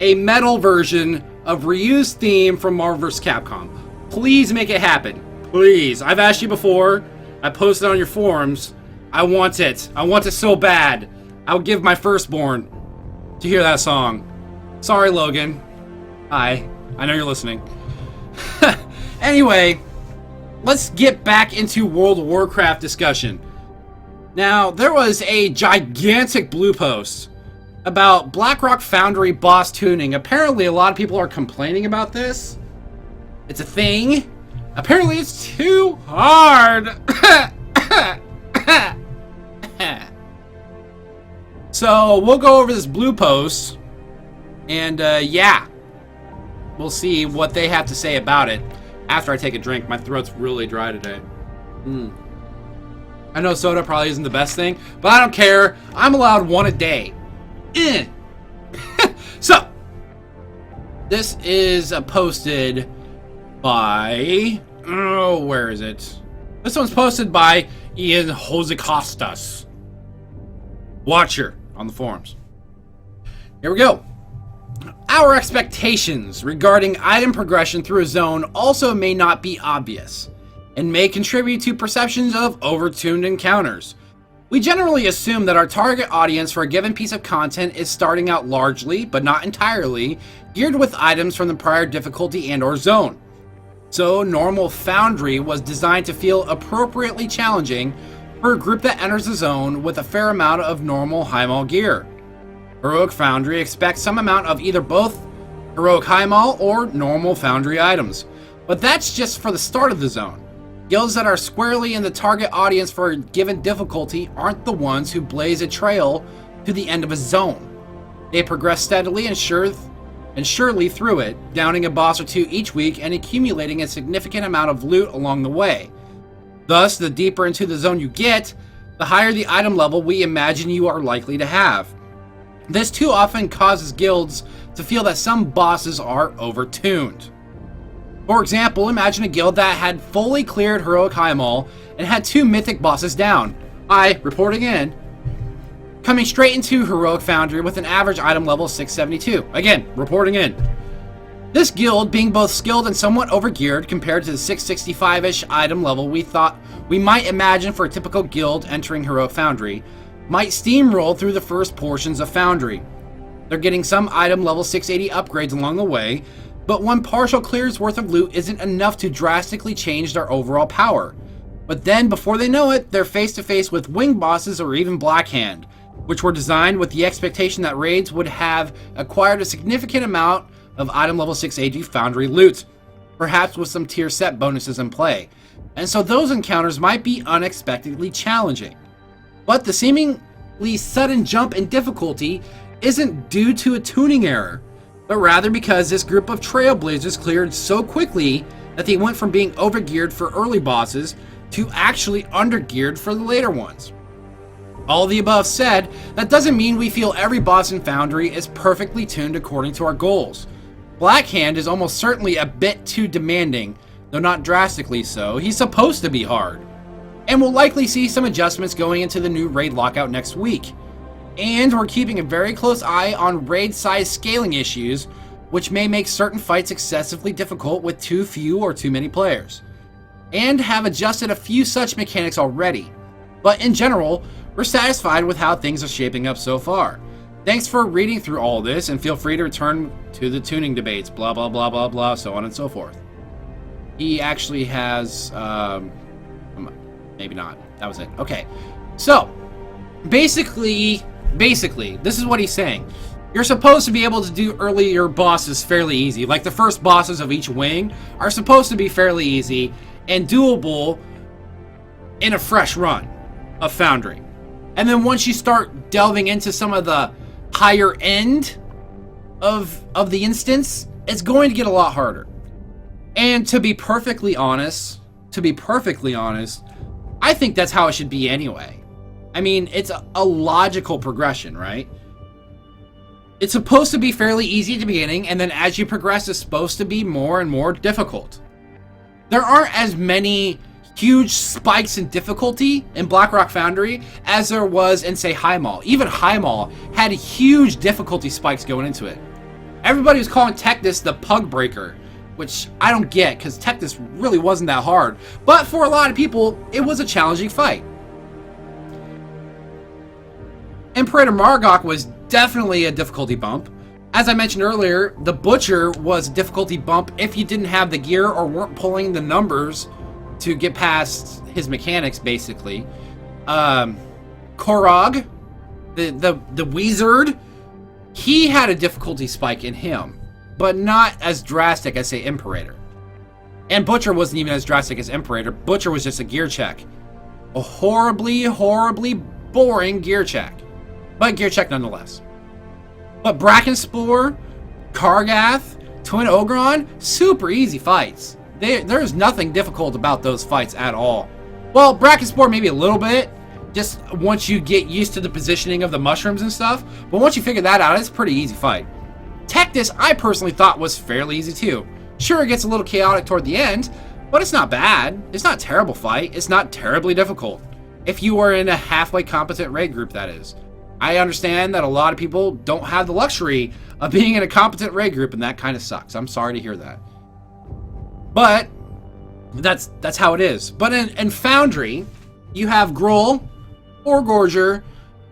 a metal version of Ryu's theme from Marvel vs. Capcom. Please make it happen. Please. I've asked you before. I posted on your forums. I want it. I want it so bad. I would give my firstborn to hear that song. Sorry, Logan. Hi. I know you're listening. Anyway, let's get back into World of Warcraft discussion. Now, there was a gigantic blue post about Blackrock Foundry boss tuning. Apparently, a lot of people are complaining about this. It's a thing. Apparently, it's too hard. So, we'll go over this blue post. And, yeah. We'll see what they have to say about it after I take a drink. My throat's really dry today. I know soda probably isn't the best thing, but I don't care. I'm allowed one a day. So, this is posted by... Oh, where is it? This one's posted by Ian Josecostas, Watcher, on the forums. Here we go. Our expectations regarding item progression through a zone also may not be obvious, and may contribute to perceptions of overtuned encounters. We generally assume that our target audience for a given piece of content is starting out largely, but not entirely, geared with items from the prior difficulty and/or zone. So, Normal Foundry was designed to feel appropriately challenging for a group that enters the zone with a fair amount of normal Highmaul gear. Heroic Foundry expects some amount of either both Heroic Highmaul or Normal Foundry items, but that's just for the start of the zone. Guilds that are squarely in the target audience for a given difficulty aren't the ones who blaze a trail to the end of a zone. They progress steadily and surely through it, downing a boss or two each week and accumulating a significant amount of loot along the way. Thus, the deeper into the zone you get, the higher the item level we imagine you are likely to have. This too often causes guilds to feel that some bosses are overtuned. For example, imagine a guild that had fully cleared Heroic Highmaul and had 2 mythic bosses down. Reporting in, coming straight into Heroic Foundry with an average item level 672. Again, reporting in. This guild, being both skilled and somewhat overgeared compared to the 665-ish item level we thought we might imagine for a typical guild entering Heroic Foundry, might steamroll through the first portions of Foundry. They're getting some item level 680 upgrades along the way, but one partial clear's worth of loot isn't enough to drastically change their overall power. But then, before they know it, they're face to face with wing bosses or even Blackhand, which were designed with the expectation that raids would have acquired a significant amount of item level 680 Foundry loot, perhaps with some tier set bonuses in play. And so those encounters might be unexpectedly challenging. But the seemingly sudden jump in difficulty isn't due to a tuning error, but rather because this group of trailblazers cleared so quickly that they went from being overgeared for early bosses to actually undergeared for the later ones. All the above said, that doesn't mean we feel every boss in Foundry is perfectly tuned according to our goals. Blackhand is almost certainly a bit too demanding, though not drastically so. He's supposed to be hard. And we'll likely see some adjustments going into the new raid lockout next week. And we're keeping a very close eye on raid size scaling issues, which may make certain fights excessively difficult with too few or too many players. And have adjusted a few such mechanics already. But in general, we're satisfied with how things are shaping up so far. Thanks for reading through all this, and feel free to return to the tuning debates, blah blah blah blah blah, so on and so forth. He actually has, maybe not. That was it. Okay. So, basically, this is what he's saying. You're supposed to be able to do earlier bosses fairly easy. Like the first bosses of each wing are supposed to be fairly easy and doable in a fresh run of Foundry. And then once you start delving into some of the higher end of the instance, it's going to get a lot harder. And to be perfectly honest, I think that's how it should be anyway. I mean, it's a logical progression, right? It's supposed to be fairly easy at the beginning, and then as you progress, it's supposed to be more and more difficult. There aren't as many huge spikes in difficulty in Blackrock Foundry as there was in, say, High Mall. Even High Mall had huge difficulty spikes going into it. Everybody was calling Technis the Pug Breaker, which I don't get, because Technis really wasn't that hard. But for a lot of people, it was a challenging fight. Imperator Margok was definitely a difficulty bump. As I mentioned earlier, the Butcher was a difficulty bump if you didn't have the gear or weren't pulling the numbers to get past his mechanics, basically. Korog, the Wizard, he had a difficulty spike in him, but not as drastic as, say, Imperator. And Butcher wasn't even as drastic as Imperator. Butcher was just a gear check. A horribly, horribly boring gear check. But gear check nonetheless. But Brackenspore, Kargath, Twin Ogron, super easy fights. There's nothing difficult about those fights at all. Well, Brackenspore maybe a little bit, just once you get used to the positioning of the mushrooms and stuff. But once you figure that out, it's a pretty easy fight. Technis, I personally thought was fairly easy too. Sure, it gets a little chaotic toward the end, but it's not bad. It's not a terrible fight. It's not terribly difficult. If you were in a halfway competent raid group, that is. I understand that a lot of people don't have the luxury of being in a competent raid group, and that kind of sucks. I'm sorry to hear that. But that's how it is. But in Foundry, you have Groll, Orgorger,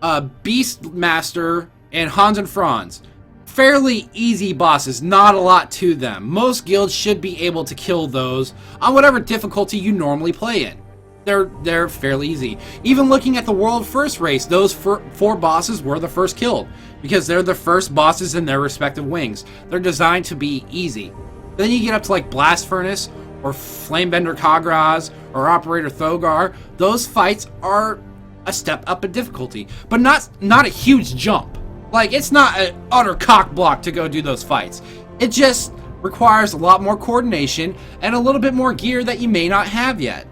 Beastmaster, and Hans and Franz. Fairly easy bosses, not a lot to them. Most guilds should be able to kill those on whatever difficulty you normally play in. They're fairly easy. Even looking at the World First race, those four bosses were the first killed, because they're the first bosses in their respective wings. They're designed to be easy. Then you get up to like Blast Furnace, or Flamebender Kagraz, or Operator Thogar. Those fights are a step up in difficulty, but not a huge jump. Like, it's not an utter cock block to go do those fights. It just requires a lot more coordination and a little bit more gear that you may not have yet.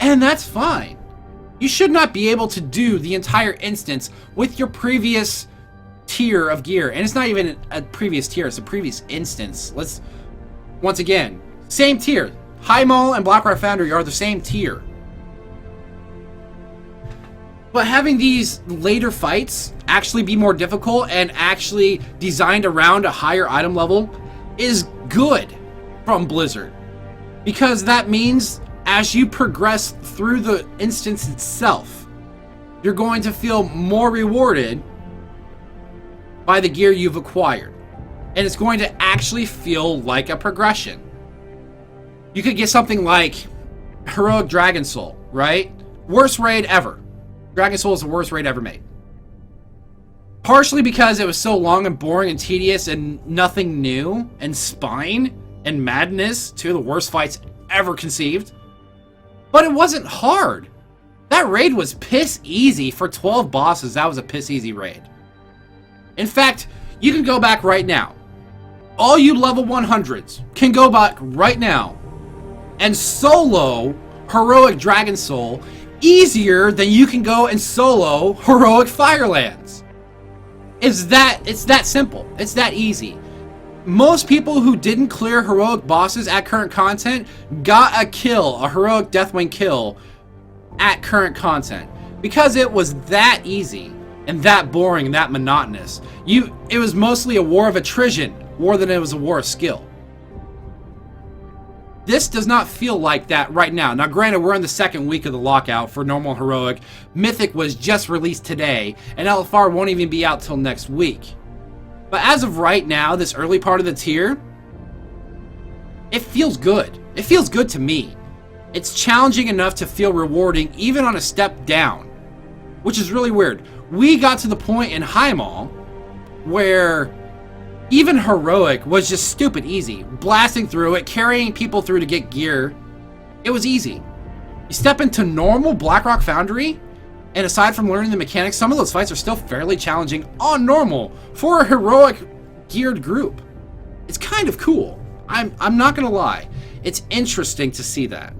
And that's fine. You should not be able to do the entire instance with your previous tier of gear. And it's not even a previous tier, it's a previous instance. Once again, same tier. High Mall and Blackrock Foundry are the same tier. But having these later fights actually be more difficult and actually designed around a higher item level is good from Blizzard. Because that means as you progress through the instance itself, you're going to feel more rewarded by the gear you've acquired. And it's going to actually feel like a progression. You could get something like Heroic Dragon Soul, right? Worst raid ever. Dragon Soul is the worst raid ever made. Partially because it was so long and boring and tedious and nothing new, and Spine and Madness, two of the worst fights ever conceived. But it wasn't hard. That raid was piss easy. For 12 bosses, that was a piss easy raid. In fact, you can go back right now. All you level 100s can go back right now and solo Heroic Dragon Soul easier than you can go and solo Heroic Firelands. It's that simple. It's that easy. Most people who didn't clear heroic bosses at current content got a kill, a heroic Deathwing kill at current content, because it was that easy and that boring and that monotonous. It was mostly a war of attrition more than it was a war of skill. This does not feel like that right now. Now, granted, we're in the second week of the lockout for normal heroic. Mythic was just released today, and LFR won't even be out till next week. But as of right now, this early part of the tier, it feels good. It feels good to me. It's challenging enough to feel rewarding, even on a step down, which is really weird. We got to the point in Highmall where even heroic was just stupid easy. Blasting through it, carrying people through to get gear, it was easy. You step into normal Blackrock Foundry, and aside from learning the mechanics, some of those fights are still fairly challenging on normal for a heroic geared group. It's kind of cool. I'm not gonna lie. It's interesting to see that.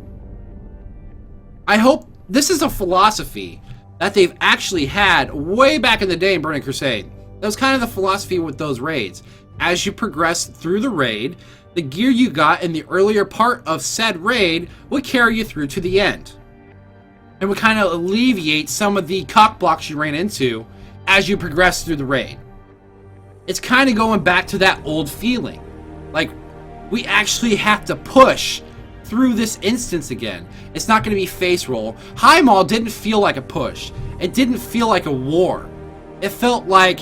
I hope this is a philosophy that they've actually had way back in the day in Burning Crusade. That was kind of the philosophy with those raids. As you progress through the raid, the gear you got in the earlier part of said raid would carry you through to the end. It would kind of alleviate some of the cock blocks you ran into as you progress through the raid. It's kind of going back to that old feeling. Like, we actually have to push through this instance again. It's not going to be face roll. Highmall didn't feel like a push. It didn't feel like a war. It felt like,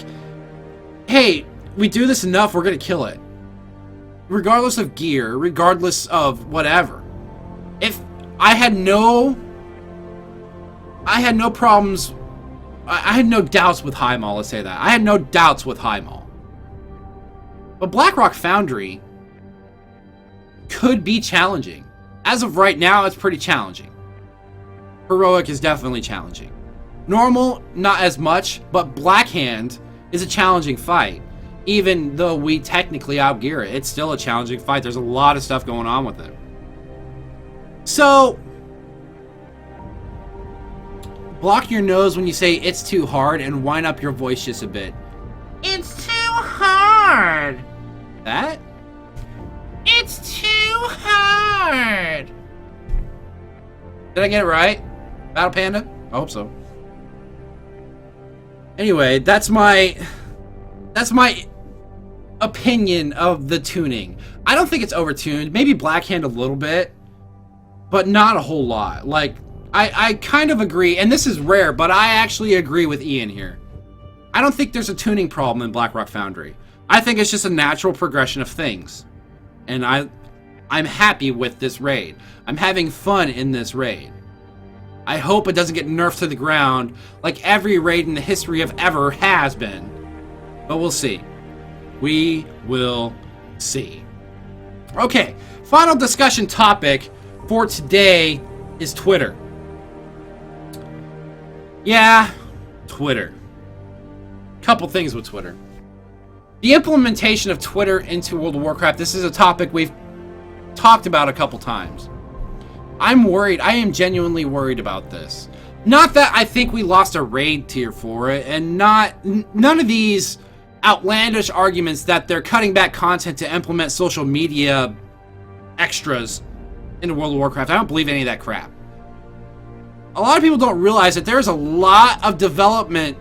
hey, we do this enough, we're going to kill it. Regardless of gear, regardless of whatever. If I had no problems, I had no doubts with Highmall, let's say that. I had no doubts with Highmall. But Blackrock Foundry could be challenging. As of right now, it's pretty challenging. Heroic is definitely challenging. Normal, not as much, but Blackhand is a challenging fight. Even though we technically outgear it, it's still a challenging fight. There's a lot of stuff going on with it. So, block your nose when you say it's too hard and wind up your voice just a bit. It's too hard. That? It's too hard. Did I get it right? Battle Panda? I hope so. Anyway, that's my opinion of the tuning. I don't think it's overtuned. Maybe Blackhand a little bit, but not a whole lot. Like, I kind of agree, and this is rare, but I actually agree with Ian here. I don't think there's a tuning problem in Blackrock Foundry. I think it's just a natural progression of things. And I'm happy with this raid. I'm having fun in this raid. I hope it doesn't get nerfed to the ground like every raid in the history of ever has been. But we'll see. We will see. Okay, final discussion topic for today is Twitter. Yeah, Twitter. Couple things with Twitter. The implementation of Twitter into World of Warcraft, this is a topic we've talked about a couple times. I'm worried. I am genuinely worried about this. Not that I think we lost a raid tier for it, and none of these outlandish arguments that they're cutting back content to implement social media extras into World of Warcraft. I don't believe any of that crap. A lot of people don't realize that there's a lot of development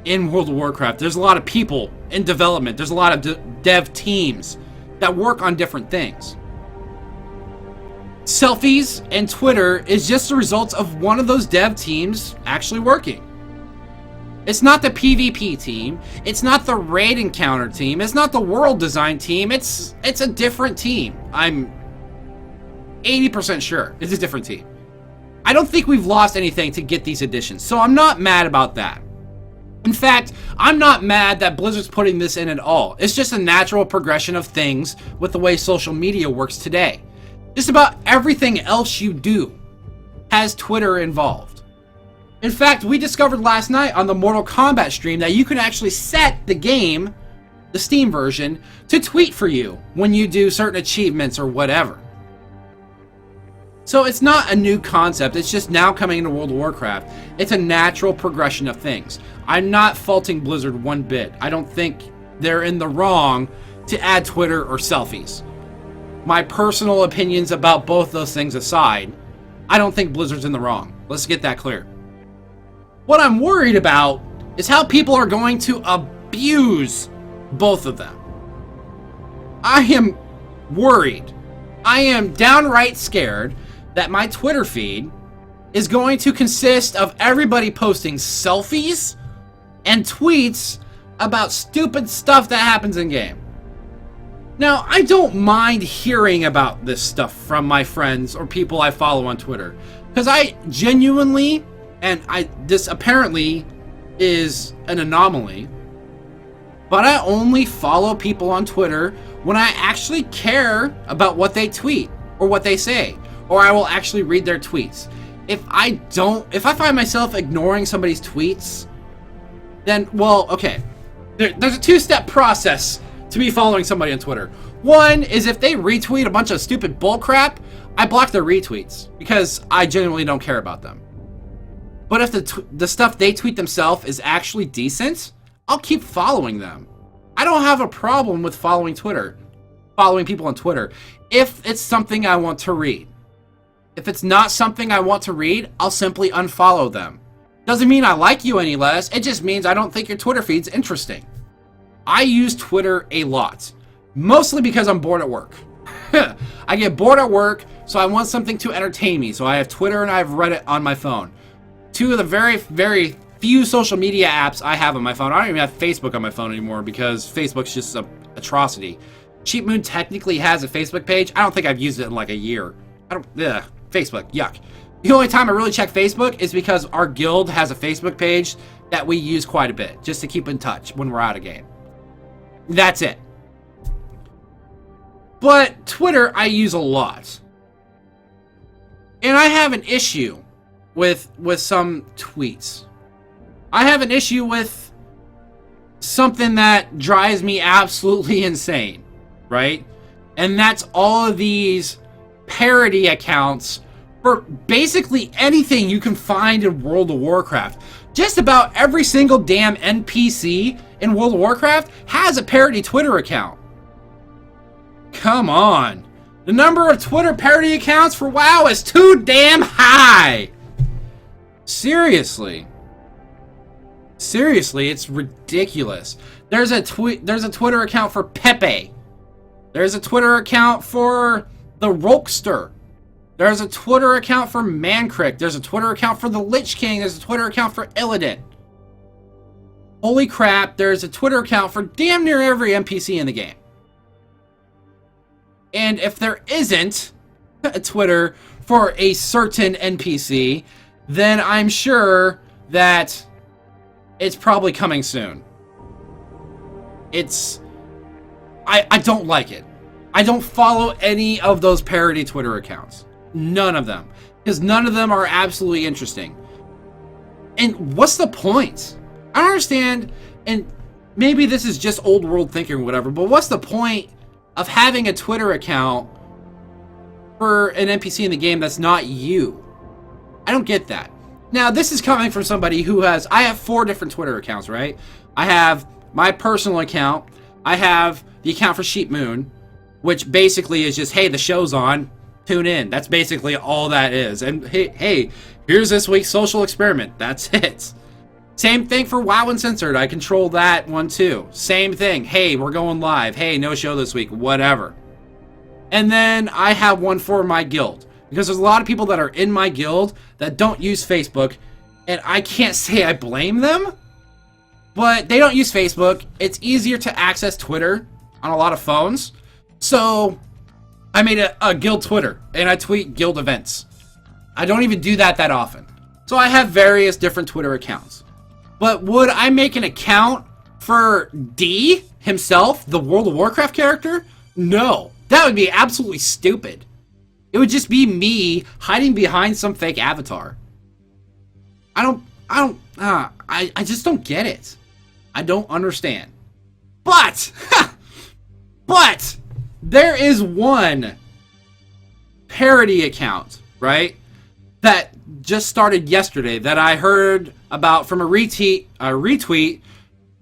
in World of Warcraft. There's a lot of people in development. There's a lot of dev teams that work on different things. Selfies and Twitter is just the result of one of those dev teams actually working. It's not the PvP team. It's not the raid encounter team. It's not the world design team. It's a different team. I'm 80% sure it's a different team. I don't think we've lost anything to get these additions, so I'm not mad about that. In fact, I'm not mad that Blizzard's putting this in at all. It's just a natural progression of things with the way social media works today. Just about everything else you do has Twitter involved. In fact, we discovered last night on the Mortal Kombat stream that you can actually set the game, the Steam version, to tweet for you when you do certain achievements or whatever. So it's not a new concept, it's just now coming into World of Warcraft. It's a natural progression of things. I'm not faulting Blizzard one bit. I don't think they're in the wrong to add Twitter or selfies. My personal opinions about both those things aside, I don't think Blizzard's in the wrong. Let's get that clear. What I'm worried about is how people are going to abuse both of them. I am worried. I am downright scared that my Twitter feed is going to consist of everybody posting selfies and tweets about stupid stuff that happens in game. Now, I don't mind hearing about this stuff from my friends or people I follow on Twitter, because I genuinely, and this apparently is an anomaly, but I only follow people on Twitter when I actually care about what they tweet or what they say, or I will actually read their tweets. If I find myself ignoring somebody's tweets, then, well, okay. There's a two-step process to me following somebody on Twitter. One is if they retweet a bunch of stupid bullcrap, I block their retweets because I genuinely don't care about them. But if the stuff they tweet themselves is actually decent, I'll keep following them. I don't have a problem with following people on Twitter, if it's something I want to read. If it's not something I want to read, I'll simply unfollow them. Doesn't mean I like you any less, it just means I don't think your Twitter feed's interesting. I use Twitter a lot, mostly because I'm bored at work. I get bored at work, so I want something to entertain me, so I have Twitter and I have Reddit on my phone. Two of the very, very few social media apps I have on my phone. I don't even have Facebook on my phone anymore because Facebook's just an atrocity. Cheap Moon technically has a Facebook page. I don't think I've used it in like a year. Facebook, yuck. The only time I really check Facebook is because our guild has a Facebook page that we use quite a bit, just to keep in touch when we're out of game. That's it. But Twitter, I use a lot. And I have an issue with some tweets. I have an issue with something that drives me absolutely insane, right? And that's all of these parody accounts for basically anything you can find in World of Warcraft. Just about every single damn NPC in World of Warcraft has a parody Twitter account. Come on. The number of Twitter parody accounts for WoW is too damn high. Seriously, it's ridiculous. There's a Twitter account for Pepe. There's a Twitter account for the Rolkster. There's a Twitter account for Mankrik. There's a Twitter account for the Lich King. There's a Twitter account for Illidan. Holy crap, there's a Twitter account for damn near every NPC in the game. And if there isn't a Twitter for a certain NPC, then I'm sure that it's probably coming soon. I don't like it. I don't follow any of those parody Twitter accounts. None of them. Because none of them are absolutely interesting. And what's the point? I don't understand, and maybe this is just old world thinking or whatever, but what's the point of having a Twitter account for an NPC in the game that's not you? I don't get that. Now, this is coming from somebody who I have 4 different Twitter accounts, right? I have my personal account, I have the account for Sheep Moon, which basically is just, hey, the show's on, tune in. That's basically all that is. And hey, here's this week's social experiment. That's it. Same thing for WoW Uncensored. I control that one too. Same thing. Hey, we're going live. Hey, no show this week. Whatever. And then I have one for my guild. Because there's a lot of people that are in my guild that don't use Facebook. And I can't say I blame them. but they don't use Facebook. It's easier to access Twitter on a lot of phones. So I made a guild Twitter, and I tweet guild events. I don't even do that often. So I have various different Twitter accounts. But would I make an account for D himself, the World of Warcraft character? No. That would be absolutely stupid. It would just be me hiding behind some fake avatar. I just don't get it. I don't understand. But there is one parody account, right, that just started yesterday that I heard about from a retweet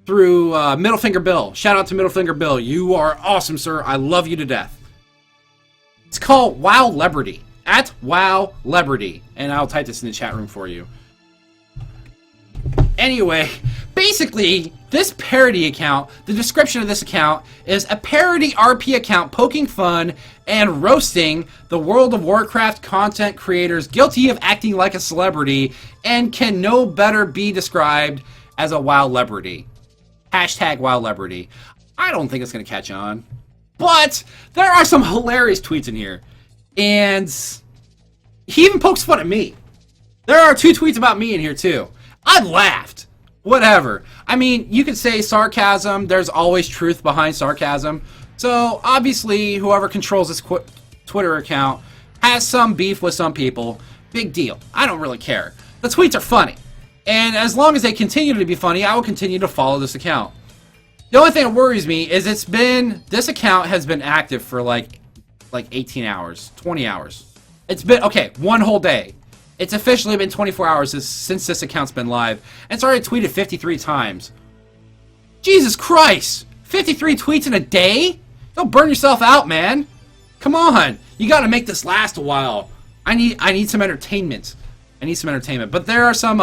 through Middle Finger Bill. Shout out to Middle Finger Bill. You are awesome, sir. I love you to death. It's called Wow Leberty. At Wow Leberty. And I'll type this in the chat room for you. Anyway, basically, this parody account, the description of this account is a parody RP account poking fun and roasting the World of Warcraft content creators guilty of acting like a celebrity and can no better be described as a WoW Leberty. Hashtag WoW Leberty. I don't think it's going to catch on. But there are some hilarious tweets in here. And he even pokes fun at me. There are 2 tweets about me in here too. I laughed. Whatever. I mean, you could say sarcasm. There's always truth behind sarcasm. So, obviously, whoever controls this Twitter account has some beef with some people. Big deal. I don't really care. The tweets are funny. And as long as they continue to be funny, I will continue to follow this account. The only thing that worries me is this account has been active for like 18 hours, 20 hours. It's been, okay, one whole day. It's officially been 24 hours since this account's been live, and it's already tweeted 53 times. Jesus Christ! 53 tweets in a day? Don't burn yourself out, man. Come on. You gotta make this last a while. I need some entertainment. But there are some,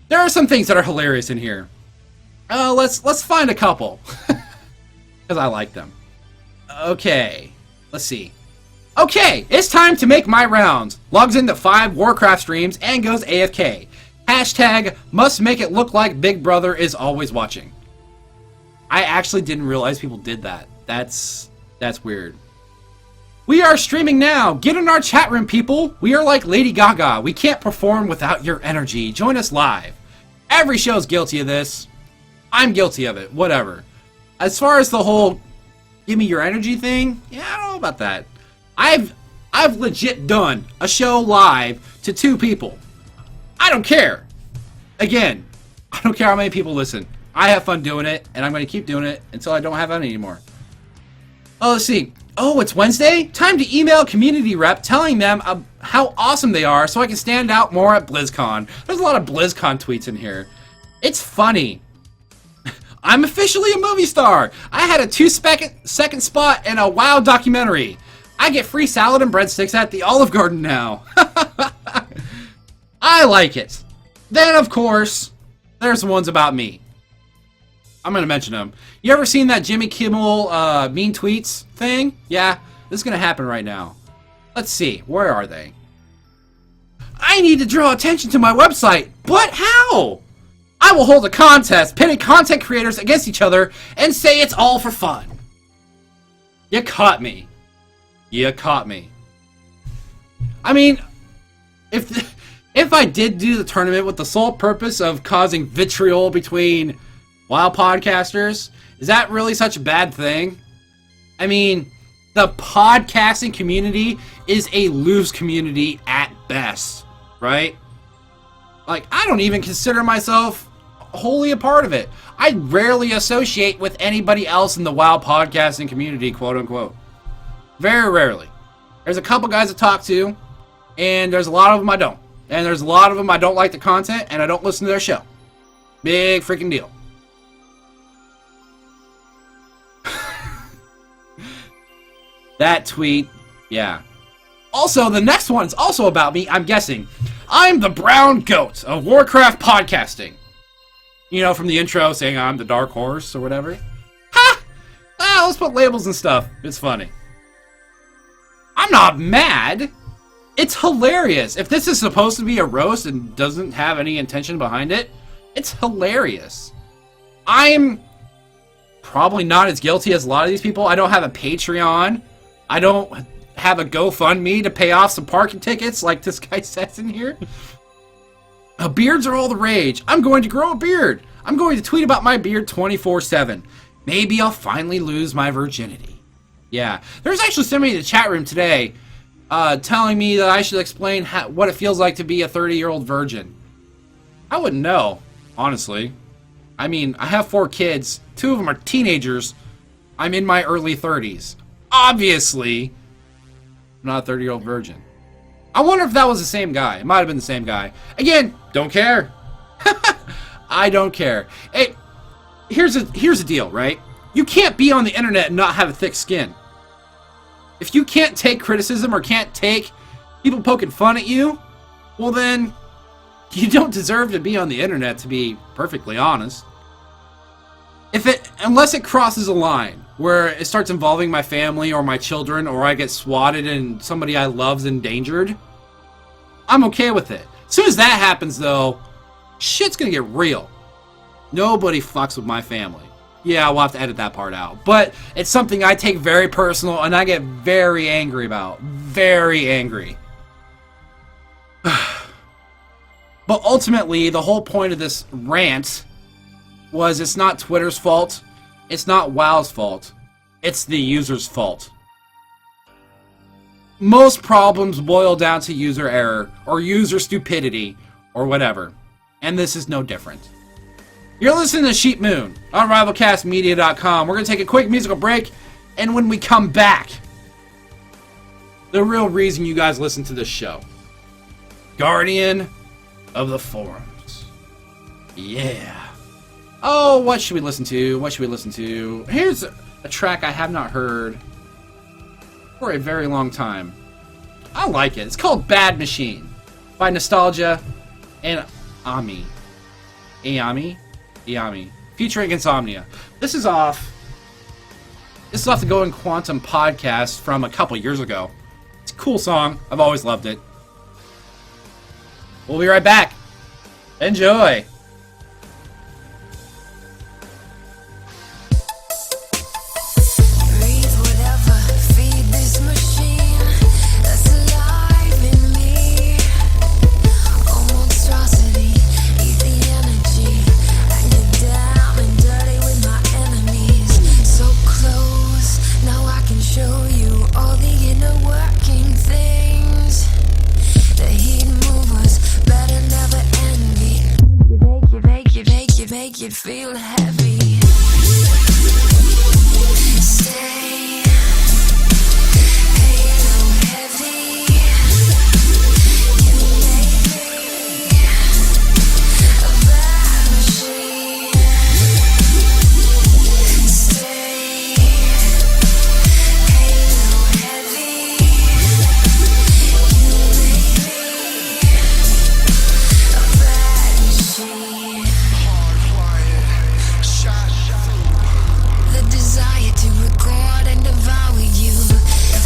there are some things that are hilarious in here. Let's find a couple. Because I like them. Okay. Let's see. Okay, it's time to make my rounds. Logs into 5 Warcraft streams and goes AFK. Hashtag must make it look like Big Brother is always watching. I actually didn't realize people did that. That's weird. We are streaming now. Get in our chat room, people. We are like Lady Gaga. We can't perform without your energy. Join us live. Every show's guilty of this. I'm guilty of it. Whatever. As far as the whole give me your energy thing, yeah, I don't know about that. I've legit done a show live to 2 people. I don't care. Again, I don't care how many people listen. I have fun doing it, and I'm going to keep doing it until I don't have any anymore. Oh, let's see. Oh, it's Wednesday? Time to email community rep telling them how awesome they are so I can stand out more at BlizzCon. There's a lot of BlizzCon tweets in here. It's funny. I'm officially a movie star. I had a 2-second spot in a WoW documentary. I get free salad and breadsticks at the Olive Garden now. I like it. Then, of course, there's the ones about me. I'm going to mention them. You ever seen that Jimmy Kimmel mean tweets thing? Yeah, this is going to happen right now. Let's see. Where are they? I need to draw attention to my website. But how? I will hold a contest pitting content creators against each other and say it's all for fun. You caught me. You caught me. I mean, if I did do the tournament with the sole purpose of causing vitriol between WoW podcasters, is that really such a bad thing? I mean, the podcasting community is a loose community at best, right? Like, I don't even consider myself wholly a part of it. I rarely associate with anybody else in the WoW podcasting community, quote unquote. Very rarely. There's a couple guys I talk to, and there's a lot of them I don't. And there's a lot of them I don't like the content, and I don't listen to their show. Big freaking deal. That tweet, yeah. Also, the next one's also about me, I'm guessing. I'm the brown goat of Warcraft podcasting. You know, from the intro saying I'm the dark horse or whatever. Ha! Ah, let's put labels and stuff. It's funny. I'm not mad. It's hilarious. If this is supposed to be a roast and doesn't have any intention behind it, It's hilarious. I'm probably not as guilty as a lot of these people. I don't have a Patreon. I don't have a GoFundMe to pay off some parking tickets like this guy says in here. Beards are all the rage. I'm going to grow a beard. I'm going to tweet about my beard 24/7. Maybe I'll finally lose my virginity. Yeah, there's actually somebody in the chat room today telling me that I should explain what it feels like to be a 30-year-old virgin. I wouldn't know, honestly. I mean, I have 4 kids. 2 of them are teenagers. I'm in my early 30s. Obviously, I'm not a 30-year-old virgin. I wonder if that was the same guy. It might have been the same guy. Again, don't care. I don't care. Hey, here's the deal, right? You can't be on the internet and not have a thick skin. If you can't take criticism or can't take people poking fun at you, well then, you don't deserve to be on the internet, to be perfectly honest. Unless it crosses a line where it starts involving my family or my children, or I get swatted and somebody I love's endangered, I'm okay with it. As soon as that happens, though, shit's gonna get real. Nobody fucks with my family. Yeah, we'll have to edit that part out. But it's something I take very personal and I get very angry about. Very angry. But ultimately, the whole point of this rant was it's not Twitter's fault. It's not WoW's fault. It's the user's fault. Most problems boil down to user error or user stupidity or whatever. And this is no different. You're listening to Sheep Moon on RivalCastMedia.com. We're going to take a quick musical break, and when we come back, the real reason you guys listen to this show. Guardian of the Forums. Yeah. Oh, what should we listen to? What should we listen to? Here's a track I have not heard for a very long time. I like it. It's called Bad Machine by Nostalgia and Ami. Featuring Insomnia. This is off the Going Quantum podcast from a couple years ago. It's a cool song. I've always loved it. We'll be right back. Enjoy. Make it feel heavy. Stay halo heavy. You make me a bad machine. Stay halo heavy. You make me a bad machine. The desire to record and devour you.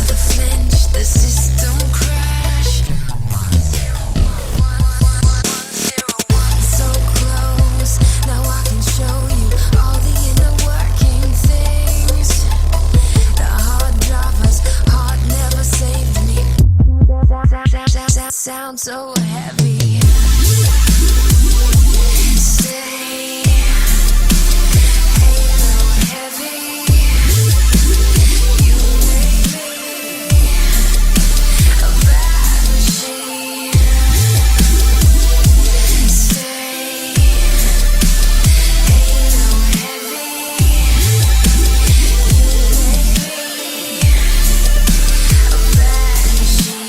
The flinch, the system crash. So close, now I can show you all the inner working things. The hard drivers, heart never saved me. Sound so heavy. Stay heavy. You make me a bad machine. Stay halo heavy. You make me a bad machine.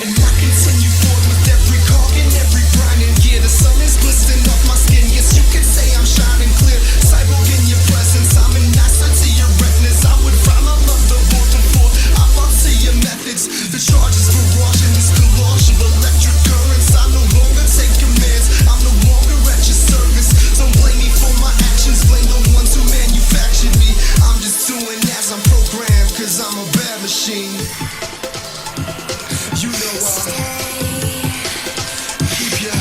And I continue forward with every cog and every grinding gear. The sun is glistening off my skin. Yes, you can say I'm shining clear. Cyborg in your presence, I'm an asset to your retinas. I would rhyme, I love the word before I fall to your methods. The charges barrage in this collage of electric currents. I no longer take commands, I'm no longer at your service. Don't blame me for my actions, blame the ones who manufactured me. I'm just doing as I'm programmed, cause I'm a bad machine. You know keep ya.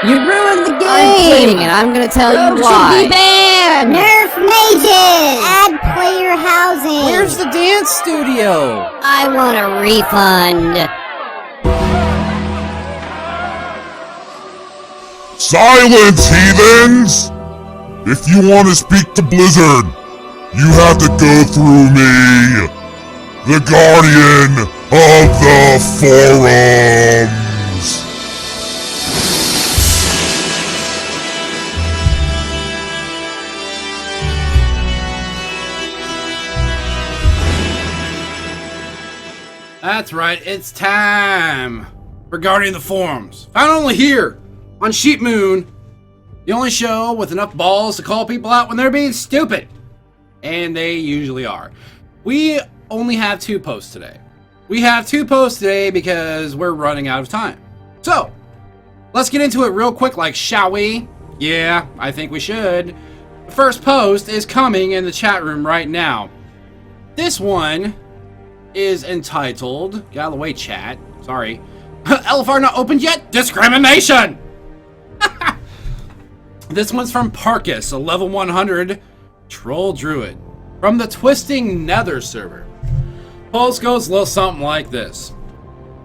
You ruined the game! I'm quitting and I'm gonna tell you why. Should be banned! Nerf mages! Add player housing! Where's the dance studio? I want a refund! Silence, heathens! If you want to speak to Blizzard, you have to go through me, the Guardian of the Forums! That's right, it's time for Guardian of the Forums. Found only here on Sheep Moon, the only show with enough balls to call people out when they're being stupid. And they usually are. We only have 2 posts today. We have 2 posts today because we're running out of time. So, let's get into it real quick, like, shall we? Yeah, I think we should. The first post is coming in the chat room right now. This one is entitled, get out of the way, chat, sorry. LFR not opened yet? Discrimination! This one's from Parkus, a level 100 troll druid from the Twisting Nether server. Post goes a little something like this.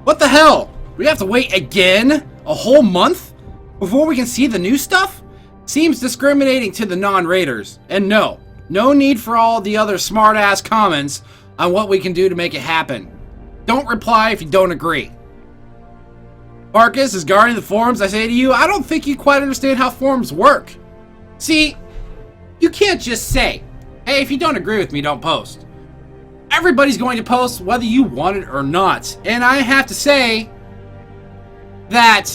What the hell? We have to wait again? A whole month? Before we can see the new stuff? Seems discriminating to the non-raiders. And no need for all the other smart-ass comments on what we can do to make it happen. Don't reply if you don't agree. Marcus is guarding the forums. I say to you, I don't think you quite understand how forums work. See, you can't just say, hey, if you don't agree with me, don't post. Everybody's going to post whether you want it or not. And I have to say that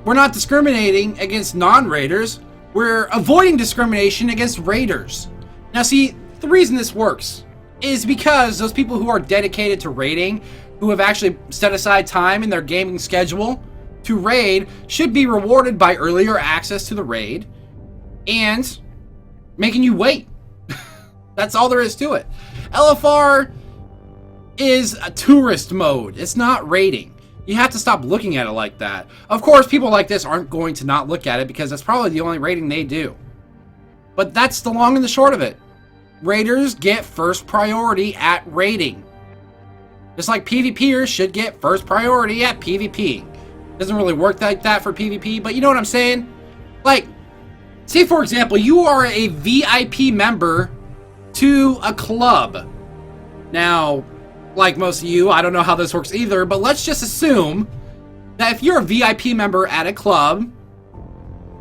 we're not discriminating against non-raiders. We're avoiding discrimination against raiders. Now see, the reason this works is because those people who are dedicated to raiding, who have actually set aside time in their gaming schedule to raid, should be rewarded by earlier access to the raid and making you wait. That's all there is to it. LFR is a tourist mode. It's not raiding. You have to stop looking at it like that. Of course, people like this aren't going to not look at it because that's probably the only raiding they do. But that's the long and the short of it. Raiders get first priority at raiding. Just like PvPers should get first priority at PvP. Doesn't really work like that for PvP, but you know what I'm saying? Like, say for example, you are a VIP member to a club. Now, like most of you, I don't know how this works either, but let's just assume that if you're a VIP member at a club,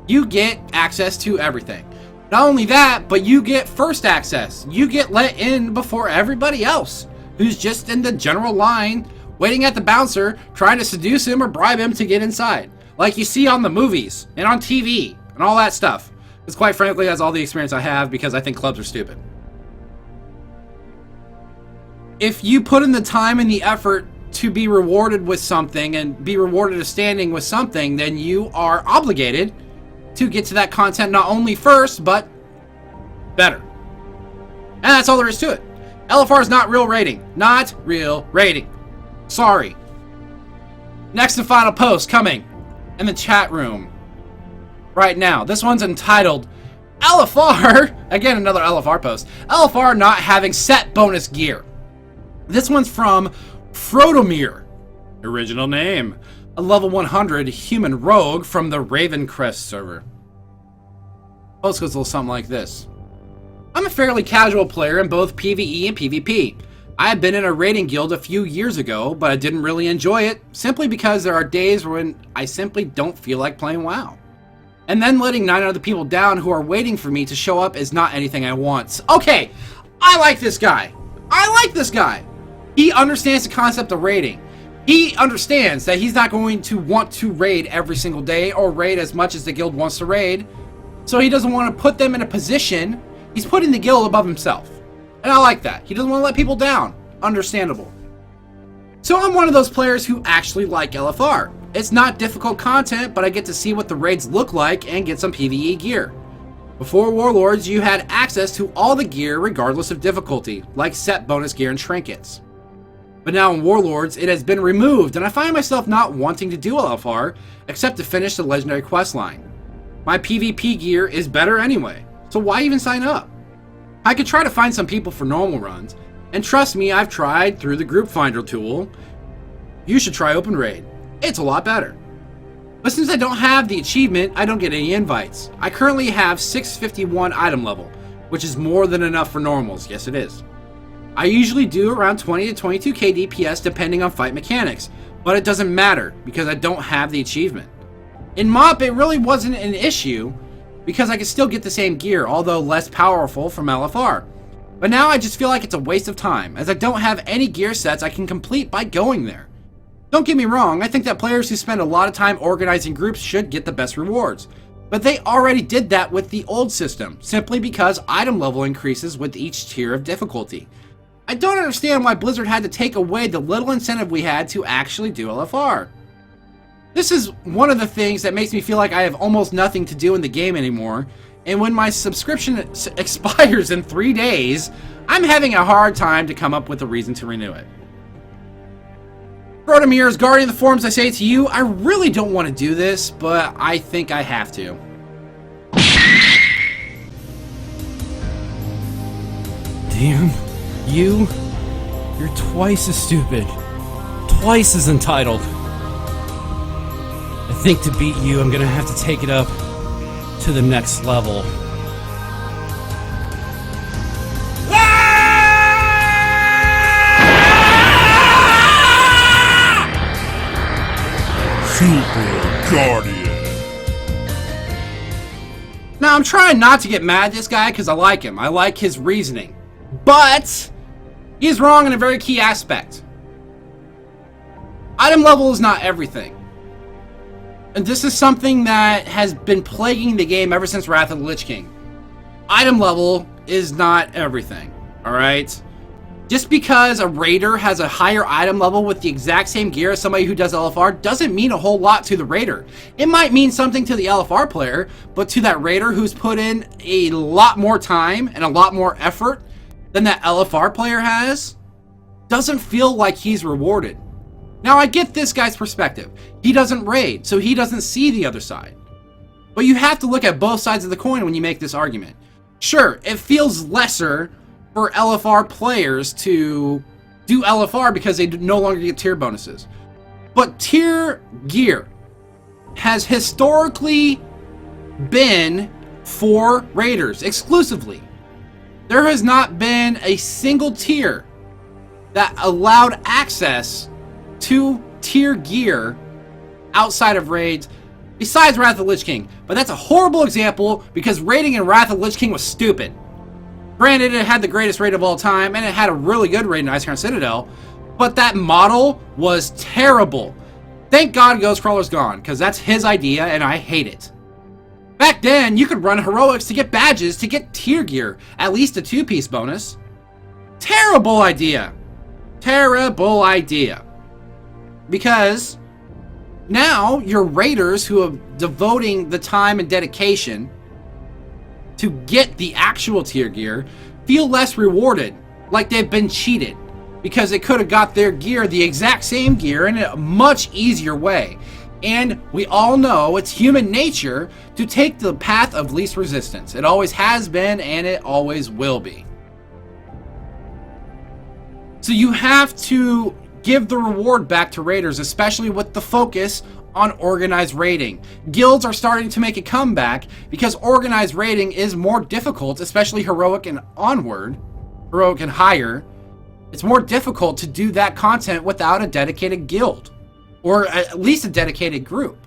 you get access to everything. Not only that, but you get first access. You get let in before everybody else who's just in the general line, waiting at the bouncer, trying to seduce him or bribe him to get inside. Like you see on the movies and on TV and all that stuff. Because quite frankly, that's all the experience I have because I think clubs are stupid. If you put in the time and the effort to be rewarded with something and be rewarded a standing with something, then you are obligated to get to that content not only first, but better. And that's all there is to it. LFR is not real rating. Not real rating. Sorry. Next and final post coming in the chat room right now. This one's entitled LFR, again another LFR post, LFR not having set bonus gear. This one's from Frodomir, original name, a level 100 human rogue from the Ravencrest server. Post goes a little something like this. I'm a fairly casual player in both PvE and PvP. I have been in a raiding guild a few years ago, but I didn't really enjoy it, simply because there are days when I simply don't feel like playing WoW. And then letting 9 other people down who are waiting for me to show up is not anything I want. Okay, I like this guy. I like this guy. He understands the concept of raiding. He understands that he's not going to want to raid every single day or raid as much as the guild wants to raid. So he doesn't want to put them in a position. He's putting the guild above himself. And I like that. He doesn't want to let people down. Understandable. So I'm one of those players who actually like LFR. It's not difficult content, but I get to see what the raids look like and get some PvE gear. Before Warlords, you had access to all the gear regardless of difficulty, like set bonus gear and trinkets. But now in Warlords, it has been removed, and I find myself not wanting to do LFR except to finish the legendary quest line. My PvP gear is better anyway, so why even sign up? I could try to find some people for normal runs, and trust me, I've tried through the group finder tool. You should try Open Raid. It's a lot better. But since I don't have the achievement, I don't get any invites. I currently have 651 item level, which is more than enough for normals. Yes, it is. I usually do around 20 to 22k DPS depending on fight mechanics, but it doesn't matter because I don't have the achievement. In MOP, it really wasn't an issue because I could still get the same gear, although less powerful from LFR. But now I just feel like it's a waste of time, as I don't have any gear sets I can complete by going there. Don't get me wrong, I think that players who spend a lot of time organizing groups should get the best rewards. But they already did that with the old system, simply because item level increases with each tier of difficulty. I don't understand why Blizzard had to take away the little incentive we had to actually do LFR. This is one of the things that makes me feel like I have almost nothing to do in the game anymore, and when my subscription expires in 3 days, I'm having a hard time to come up with a reason to renew it. Rodamir, as Guardian of the Forums, I say to you, I really don't want to do this, but I think I have to. Damn, you're twice as stupid, twice as entitled. I think to beat you, I'm gonna have to take it up to the next level. Super Guardian. Now, I'm trying not to get mad at this guy because I like him. I like his reasoning. But he's wrong in a very key aspect. Item level is not everything. And this is something that has been plaguing the game ever since Wrath of the Lich King. Item level is not everything, alright? Just because a raider has a higher item level with the exact same gear as somebody who does LFR doesn't mean a whole lot to the raider. It might mean something to the LFR player, but to that raider who's put in a lot more time and a lot more effort than that LFR player has, doesn't feel like he's rewarded. Now, I get this guy's perspective. He doesn't raid, so he doesn't see the other side. But you have to look at both sides of the coin when you make this argument. Sure, it feels lesser for LFR players to do LFR because they no longer get tier bonuses. But tier gear has historically been for raiders exclusively. There has not been a single tier that allowed access to tier gear outside of raids besides Wrath of the Lich King. But that's a horrible example because raiding in Wrath of the Lich King was stupid. Granted, it had the greatest raid of all time and it had a really good raid in Icecrown Citadel, but that model was terrible. Thank God Ghostcrawler's gone because that's his idea and I hate it. Back then, you could run heroics to get badges to get tier gear, at least a 2-piece bonus. Terrible idea. Terrible idea. Because now your raiders who are devoting the time and dedication to get the actual tier gear feel less rewarded, like they've been cheated, because they could have got their gear, the exact same gear, in a much easier way. And we all know it's human nature to take the path of least resistance. It always has been and it always will be. So you have to give the reward back to raiders, especially with the focus on organized raiding. Guilds are starting to make a comeback because organized raiding is more difficult, especially heroic and onward, heroic and higher. It's more difficult to do that content without a dedicated guild, or at least a dedicated group.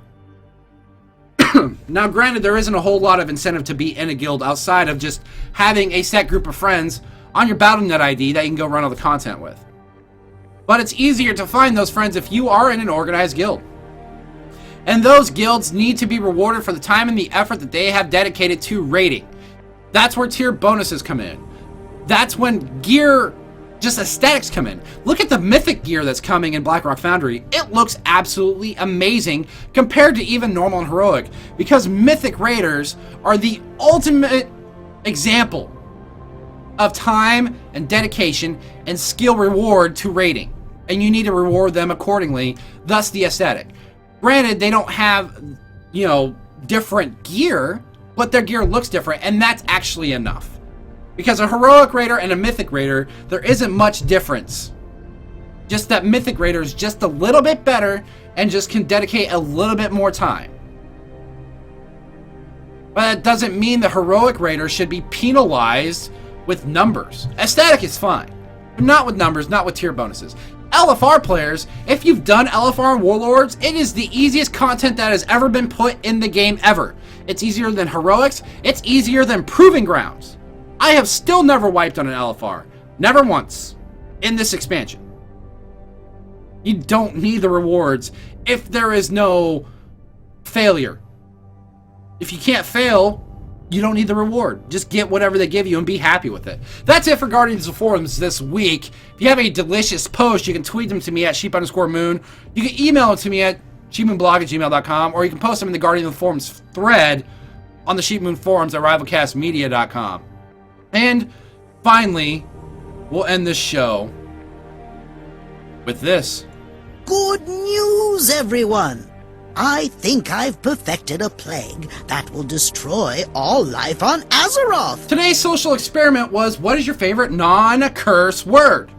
Now, granted, there isn't a whole lot of incentive to be in a guild outside of just having a set group of friends on your Battle.net ID that you can go run all the content with. But it's easier to find those friends if you are in an organized guild. And those guilds need to be rewarded for the time and the effort that they have dedicated to raiding. That's where tier bonuses come in. That's when gear, just aesthetics, come in. Look at the mythic gear that's coming in Blackrock Foundry. It looks absolutely amazing compared to even normal and heroic, because mythic raiders are the ultimate example of time and dedication and skill reward to raiding. and you need to reward them accordingly, thus the aesthetic. Granted, they don't have, different gear, but their gear looks different, and that's actually enough. Because a Heroic Raider and a Mythic Raider, there isn't much difference. Just that Mythic Raider is just a little bit better and just can dedicate a little bit more time. But that doesn't mean the Heroic Raider should be penalized with numbers. Aesthetic is fine, but not with numbers, not with tier bonuses. LFR players, if you've done LFR and Warlords, it is the easiest content that has ever been put in the game ever. It's easier than Heroics. It's easier than Proving Grounds. I have still never wiped on an LFR. Never once. In this expansion. You don't need the rewards if there is no failure. If you can't fail, you don't need the reward. Just get whatever they give you and be happy with it. That's it for Guardians of Forums this week. If you have any delicious posts, you can tweet them to me at sheep_moon. You can email them to me at sheepmoonblog@gmail.com, or you can post them in the Guardians of Forums thread on the Sheepmoon Forums at RivalCastMedia.com. And finally, we'll end this show with this. Good news, everyone! I think I've perfected a plague that will destroy all life on Azeroth. Today's social experiment was, what is your favorite non-curse word?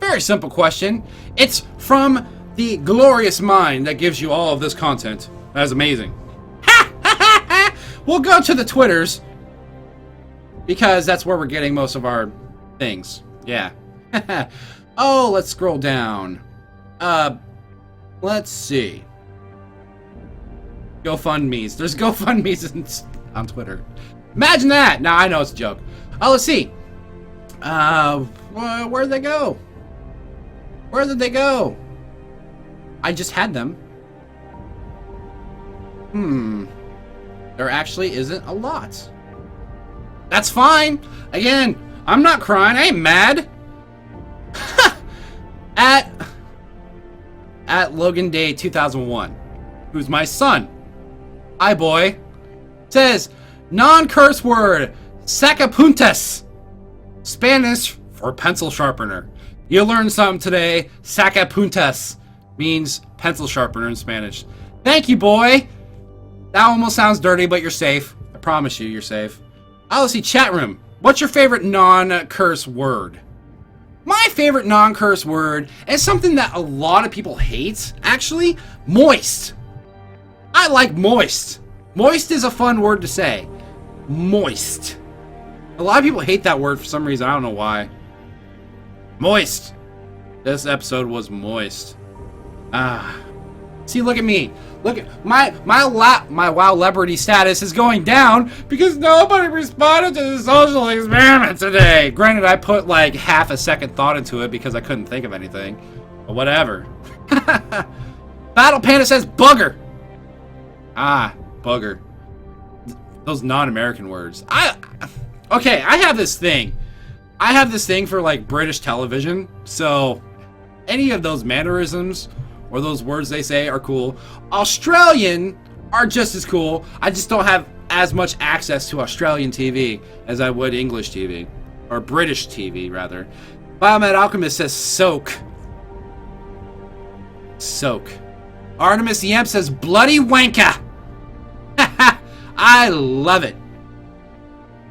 Very simple question. It's from the glorious mind that gives you all of this content. That is amazing. We'll go to the Twitters, because that's where we're getting most of our things. Yeah. Oh, let's scroll down. Let's see. GoFundMe's. There's GoFundMe's on Twitter. Imagine that. Now, I know it's a joke. Oh, let's see. Where'd they go? Where did they go? I just had them. There actually isn't a lot. That's fine. Again, I'm not crying. I ain't mad. At Logan Day 2001, who's my son, hi boy, says, non-curse word, sacapuntas, Spanish for pencil sharpener. You learned something today. Sacapuntas means pencil sharpener in Spanish. Thank you, boy. That almost sounds dirty, but you're safe. I promise you, you're safe. Let's see, chat room. What's your favorite non-curse word? My favorite non-curse word is something that a lot of people hate, actually. Moist. I like moist. Moist is a fun word to say. Moist. A lot of people hate that word for some reason. I don't know why. Moist. This episode was moist. See, look at me. Look at my WoW-lebrity status is going down because nobody responded to the social experiment today. Granted, I put like half a second thought into it because I couldn't think of anything. But whatever. Battle Panda says bugger. Bugger. Those non-American words. Okay, I have this thing. I have this thing for like British television. So any of those mannerisms or those words they say are cool. Australian are just as cool. I just don't have as much access to Australian TV as I would English TV. Or British TV, rather. Biomed Alchemist says soak. Soak. Artemis Yamp says bloody wanker. I love it.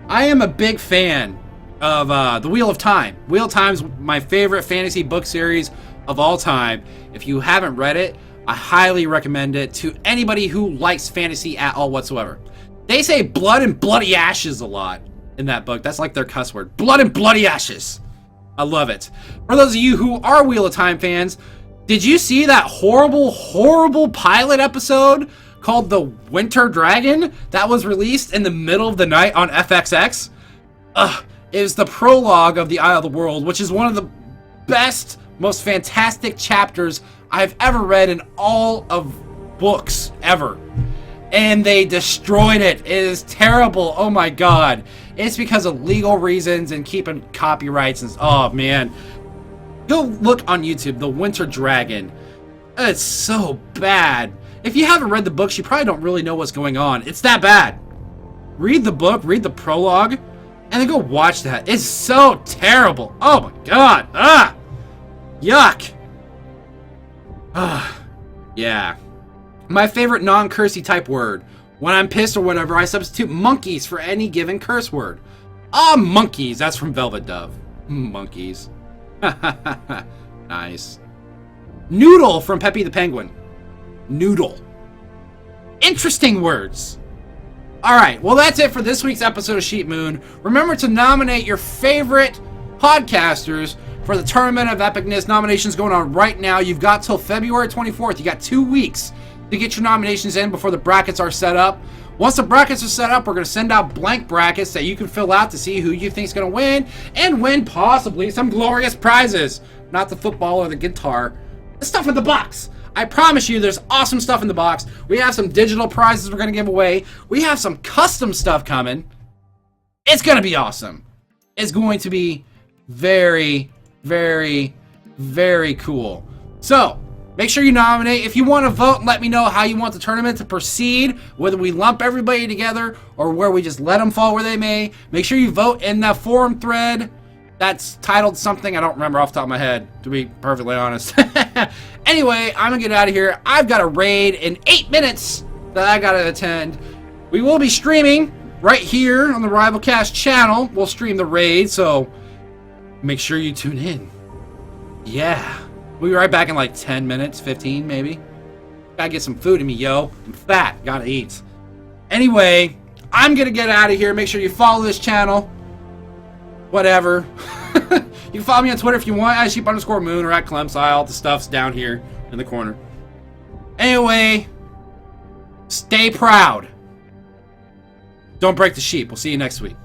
I am a big fan of The Wheel of Time. Wheel of Time's my favorite fantasy book series of all time. If you haven't read it, I highly recommend it to anybody who likes fantasy at all whatsoever. They say blood and bloody ashes a lot in that book. That's like their cuss word. Blood and bloody ashes. I love it. For those of you who are Wheel of Time fans, did you see that horrible pilot episode called The Winter Dragon that was released in the middle of the night on FXX? It was the prologue of The Eye of the World, which is one of the best, most fantastic chapters I've ever read in all of books ever. And they destroyed it. It is terrible. Oh my god. It's because of legal reasons and keeping copyrights and oh man. Go look on YouTube, The Winter Dragon. It's so bad. If you haven't read the books, you probably don't really know what's going on. It's that bad. Read the book, read the prologue, and then go watch that. It's so terrible. Oh my god. Yuck! Yeah. My favorite non-cursey type word. When I'm pissed or whatever, I substitute monkeys for any given curse word. Monkeys. That's from Velvet Dove. Monkeys. Nice. Noodle from Peppy the Penguin. Noodle. Interesting words. Alright, well that's it for this week's episode of Sheep Moon. Remember to nominate your favorite podcasters for the Tournament of Epicness. Nominations going on right now. You've got till February 24th. You got 2 weeks to get your nominations in before the brackets are set up. Once the brackets are set up, we're going to send out blank brackets that you can fill out to see who you think is going to win and win possibly some glorious prizes. Not the football or the guitar. The stuff in the box. I promise you there's awesome stuff in the box. We have some digital prizes we're going to give away. We have some custom stuff coming. It's going to be awesome. It's going to be very, very, very cool. So, make sure you nominate. If you want to vote, let me know how you want the tournament to proceed, whether we lump everybody together or where we just let them fall where they may. Make sure you vote in that forum thread. That's titled something I don't remember off the top of my head, to be perfectly honest. Anyway, I'm going to get out of here. I've got a raid in 8 minutes that I got to attend. We will be streaming right here on the RivalCast channel. We'll stream the raid, so make sure you tune in. Yeah. We'll be right back in like 10 minutes, 15 maybe. Gotta get some food in me, yo. I'm fat. Gotta eat. Anyway, I'm gonna get out of here. Make sure you follow this channel. Whatever. You can follow me on Twitter if you want, at sheep_moon or at Clemsile. All the stuff's down here in the corner. Anyway, stay proud. Don't break the sheep. We'll see you next week.